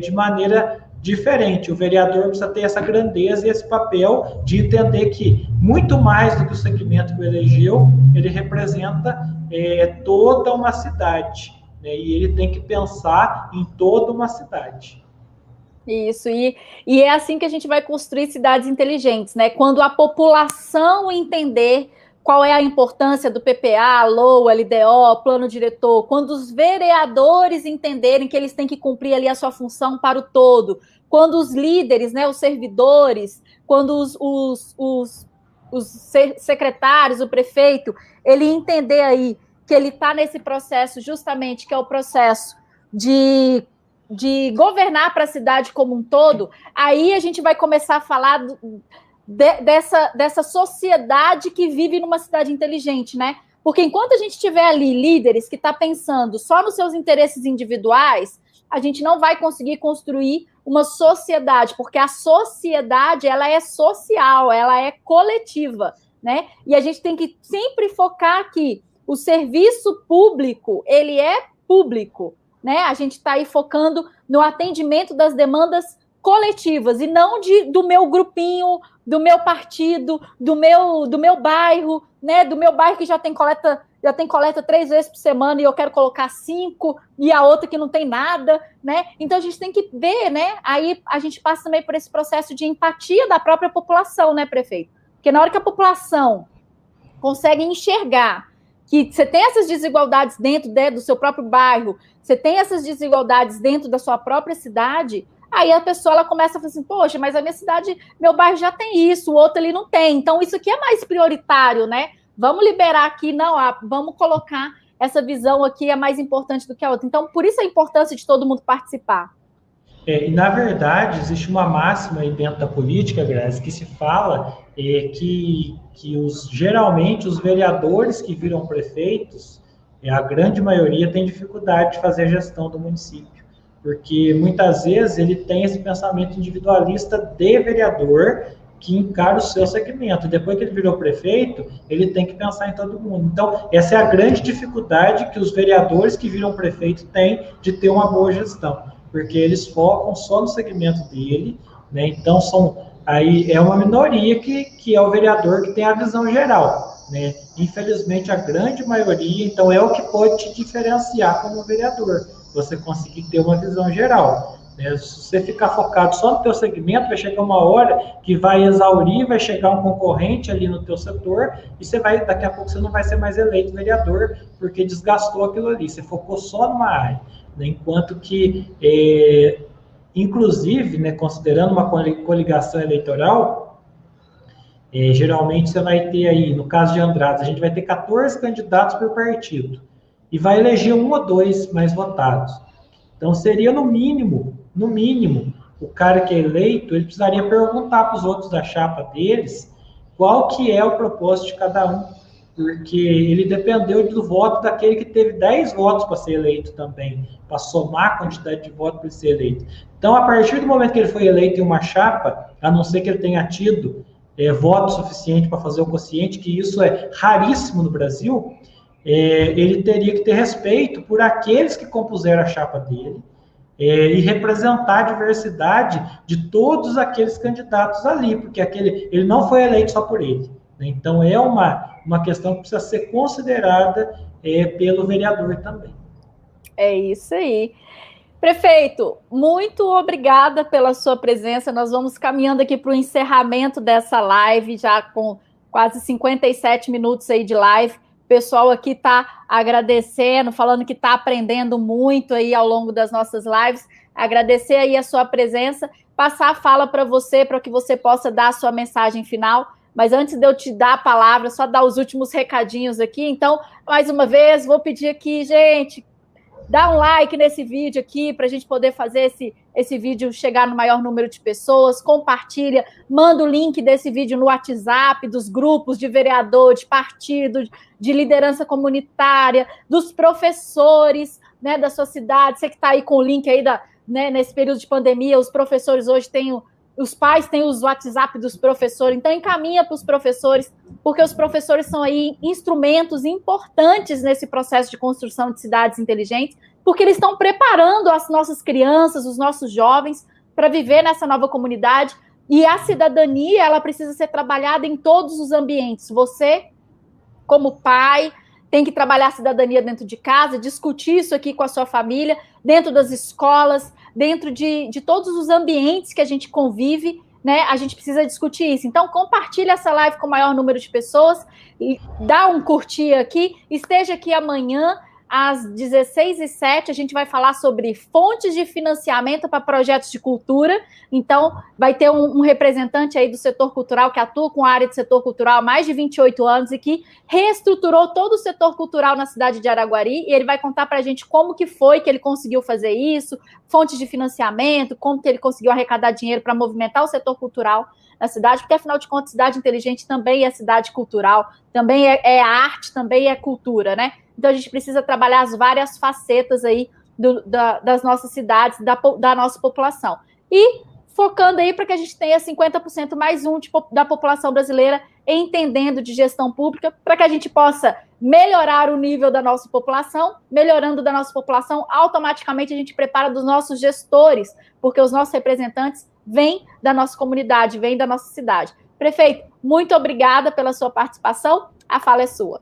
de maneira diferente. O vereador precisa ter essa grandeza e esse papel de entender que, muito mais do que o segmento que o elegeu, ele representa toda uma cidade, né? E ele tem que pensar em toda uma cidade. Isso, e é assim que a gente vai construir cidades inteligentes, né? Quando a população entender qual é a importância do PPA, LOA, LDO, plano diretor, quando os vereadores entenderem que eles têm que cumprir ali a sua função para o todo, quando os líderes, né, os servidores, quando os secretários, o prefeito, ele entender aí que ele está nesse processo justamente, que é o processo de governar para a cidade como um todo, aí a gente vai começar a falar dessa sociedade que vive numa cidade inteligente, né? Porque enquanto a gente tiver ali líderes que estão pensando só nos seus interesses individuais, a gente não vai conseguir construir uma sociedade, porque a sociedade, ela é social, ela é coletiva, né? E a gente tem que sempre focar que o serviço público, ele é público, né? A gente está aí focando no atendimento das demandas coletivas e não do meu grupinho, do meu partido, do meu bairro, né? Do meu bairro que já tem coleta 3 vezes por semana e eu quero colocar 5 e a outra que não tem nada, né? Então a gente tem que ver, né? Aí a gente passa também por esse processo de empatia da própria população, né, prefeito? Porque na hora que a população consegue enxergar que você tem essas desigualdades dentro do seu próprio bairro, você tem essas desigualdades dentro da sua própria cidade, aí a pessoa ela começa a falar assim, poxa, mas a minha cidade, meu bairro já tem isso, o outro ali não tem, então isso aqui é mais prioritário, né? Vamos liberar aqui, não, vamos colocar essa visão aqui é mais importante do que a outra. Então, por isso a importância de todo mundo participar. E, na verdade, existe uma máxima aí dentro da política, Grazi, que se fala que geralmente os vereadores que viram prefeitos, a grande maioria tem dificuldade de fazer a gestão do município, porque muitas vezes ele tem esse pensamento individualista de vereador que encara o seu segmento. Depois que ele virou prefeito, ele tem que pensar em todo mundo. Então, essa é a grande dificuldade que os vereadores que viram prefeito têm de ter uma boa gestão, porque eles focam só no segmento dele, né? Então, aí é uma minoria que é o vereador que tem a visão geral, né? Infelizmente, a grande maioria, então, é o que pode te diferenciar como vereador, você conseguir ter uma visão geral. Se você ficar focado só no teu segmento, vai chegar uma hora que vai exaurir, vai chegar um concorrente ali no teu setor e daqui a pouco você não vai ser mais eleito vereador porque desgastou aquilo ali, você focou só numa área, né? Enquanto que, inclusive, né, considerando uma coligação eleitoral, geralmente você vai ter aí, no caso de Andradas, a gente vai ter 14 candidatos por partido e vai eleger 1 ou 2 mais votados. Então, seria no mínimo, o cara que é eleito, ele precisaria perguntar para os outros da chapa deles qual que é o propósito de cada um, porque ele dependeu do voto daquele que teve 10 votos para ser eleito também, para somar a quantidade de votos para ele ser eleito. Então, a partir do momento que ele foi eleito em uma chapa, a não ser que ele tenha tido voto suficiente para fazer o quociente, que isso é raríssimo no Brasil, ele teria que ter respeito por aqueles que compuseram a chapa dele e representar a diversidade de todos aqueles candidatos ali, porque ele não foi eleito só por ele, né? Então, é uma questão que precisa ser considerada pelo vereador também. É isso aí. Prefeito, muito obrigada pela sua presença. Nós vamos caminhando aqui para o encerramento dessa live, já com quase 57 minutos aí de live. O pessoal aqui está agradecendo, falando que está aprendendo muito aí ao longo das nossas lives. Agradecer aí a sua presença, passar a fala para você, para que você possa dar a sua mensagem final. Mas antes de eu te dar a palavra, só dar os últimos recadinhos aqui. Então, mais uma vez, vou pedir aqui, gente, dá um like nesse vídeo aqui para a gente poder fazer esse vídeo chegar no maior número de pessoas, compartilha, manda o link desse vídeo no WhatsApp, dos grupos de vereador, de partido, de liderança comunitária, dos professores, né, da sua cidade. Você que está aí com o link aí, né, nesse período de pandemia, os professores hoje os pais têm os WhatsApp dos professores, então encaminha para os professores, porque os professores são aí instrumentos importantes nesse processo de construção de cidades inteligentes, porque eles estão preparando as nossas crianças, os nossos jovens, para viver nessa nova comunidade, e a cidadania, ela precisa ser trabalhada em todos os ambientes. Você, como pai, tem que trabalhar a cidadania dentro de casa, discutir isso aqui com a sua família, dentro das escolas, dentro de todos os ambientes que a gente convive, né? A gente precisa discutir isso. Então, compartilha essa live com o maior número de pessoas, e dá um curtir aqui, esteja aqui amanhã, às 16h07, a gente vai falar sobre fontes de financiamento para projetos de cultura. Então, vai ter um representante aí do setor cultural que atua com a área de setor cultural há mais de 28 anos e que reestruturou todo o setor cultural na cidade de Araguari, e ele vai contar para a gente como que foi que ele conseguiu fazer isso, fontes de financiamento, como que ele conseguiu arrecadar dinheiro para movimentar o setor cultural na cidade, porque, afinal de contas, cidade inteligente também é cidade cultural, também é arte, também é cultura, né? Então, a gente precisa trabalhar as várias facetas aí das nossas cidades, da nossa população. E focando aí para que a gente tenha 50% mais da população brasileira entendendo de gestão pública, para que a gente possa melhorar o nível da nossa população. Melhorando da nossa população, automaticamente a gente prepara dos nossos gestores, porque os nossos representantes vêm da nossa comunidade, vêm da nossa cidade. Prefeito, muito obrigada pela sua participação. A fala é sua.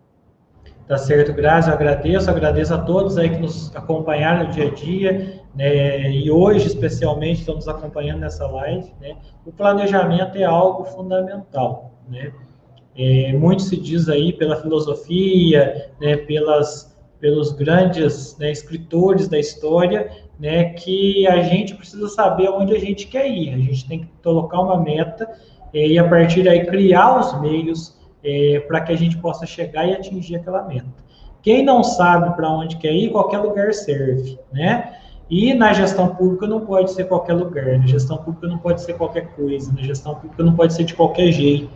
Tá certo, Grazi, eu agradeço a todos aí que nos acompanharam no dia a dia, né, e hoje, especialmente, estão nos acompanhando nessa live, né. O planejamento é algo fundamental, né. Muito se diz aí pela filosofia, né, pelos grandes, né, escritores da história, né, que a gente precisa saber onde a gente quer ir, a gente tem que colocar uma meta e, a partir daí, criar os meios para que a gente possa chegar e atingir aquela meta. Quem não sabe para onde quer ir, qualquer lugar serve, né? E na gestão pública não pode ser qualquer lugar, na gestão pública não pode ser qualquer coisa, na gestão pública não pode ser de qualquer jeito,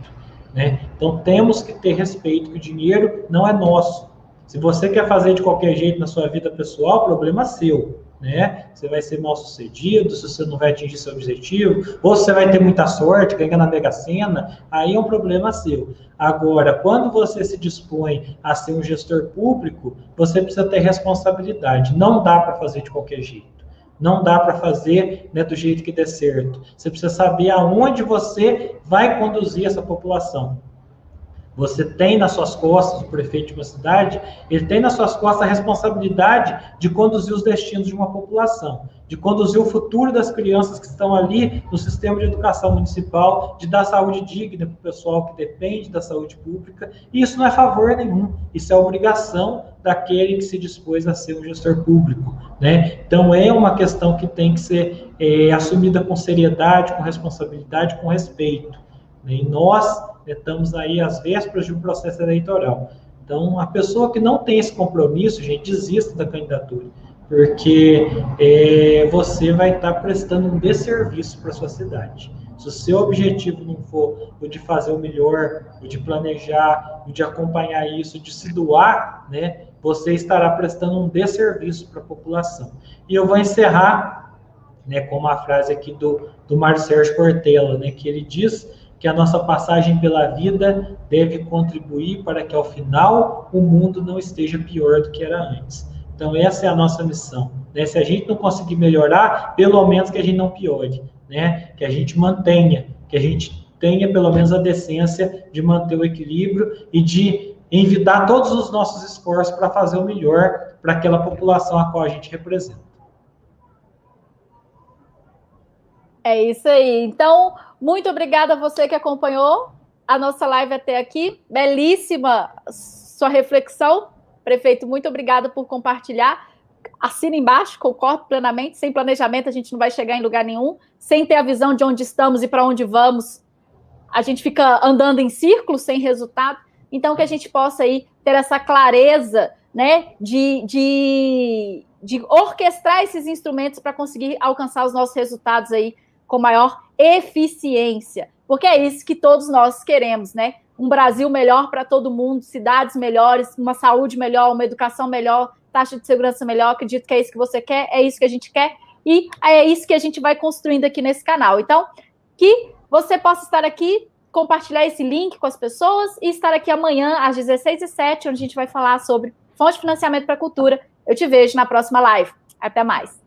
né? Então temos que ter respeito, que o dinheiro não é nosso. Se você quer fazer de qualquer jeito na sua vida pessoal, problema seu, né? Você vai ser mal sucedido, se você não vai atingir seu objetivo, ou você vai ter muita sorte, ganhar na Mega Sena, aí é um problema seu. Agora, quando você se dispõe a ser um gestor público, você precisa ter responsabilidade. Não dá para fazer de qualquer jeito. Não dá para fazer, né, do jeito que der certo. Você precisa saber aonde você vai conduzir essa população. Você tem nas suas costas, o prefeito de uma cidade, ele tem nas suas costas a responsabilidade de conduzir os destinos de uma população, de conduzir o futuro das crianças que estão ali no sistema de educação municipal, de dar saúde digna para o pessoal que depende da saúde pública, e isso não é favor nenhum, isso é obrigação daquele que se dispôs a ser um gestor público, né? Então é uma questão que tem que ser assumida com seriedade, com responsabilidade, com respeito, né? E nós estamos aí às vésperas de um processo eleitoral. Então, a pessoa que não tem esse compromisso, gente, desista da candidatura, porque você vai estar prestando um desserviço para a sua cidade. Se o seu objetivo não for o de fazer o melhor, o de planejar, o de acompanhar isso, de se doar, né, você estará prestando um desserviço para a população. E eu vou encerrar, né, com uma frase aqui do Mário Sérgio Cortella, né, que ele diz que a nossa passagem pela vida deve contribuir para que, ao final, o mundo não esteja pior do que era antes. Então, essa é a nossa missão, né? Se a gente não conseguir melhorar, pelo menos que a gente não piore, né? Que a gente mantenha, que a gente tenha, pelo menos, a decência de manter o equilíbrio e de envidar todos os nossos esforços para fazer o melhor para aquela população a qual a gente representa. É isso aí. Então, muito obrigada a você que acompanhou a nossa live até aqui. Belíssima sua reflexão. Prefeito, muito obrigada por compartilhar. Assina embaixo, concordo plenamente. Sem planejamento, a gente não vai chegar em lugar nenhum. Sem ter a visão de onde estamos e para onde vamos, a gente fica andando em círculos sem resultado. Então, que a gente possa aí ter essa clareza, né, de orquestrar esses instrumentos para conseguir alcançar os nossos resultados aí com maior eficiência, porque é isso que todos nós queremos, né? Um Brasil melhor para todo mundo, cidades melhores, uma saúde melhor, uma educação melhor, taxa de segurança melhor. Acredito que é isso que você quer, é isso que a gente quer, e é isso que a gente vai construindo aqui nesse canal. Então, que você possa estar aqui, compartilhar esse link com as pessoas e estar aqui amanhã às 16h07, onde a gente vai falar sobre fonte de financiamento para a cultura. Eu te vejo na próxima live. Até mais.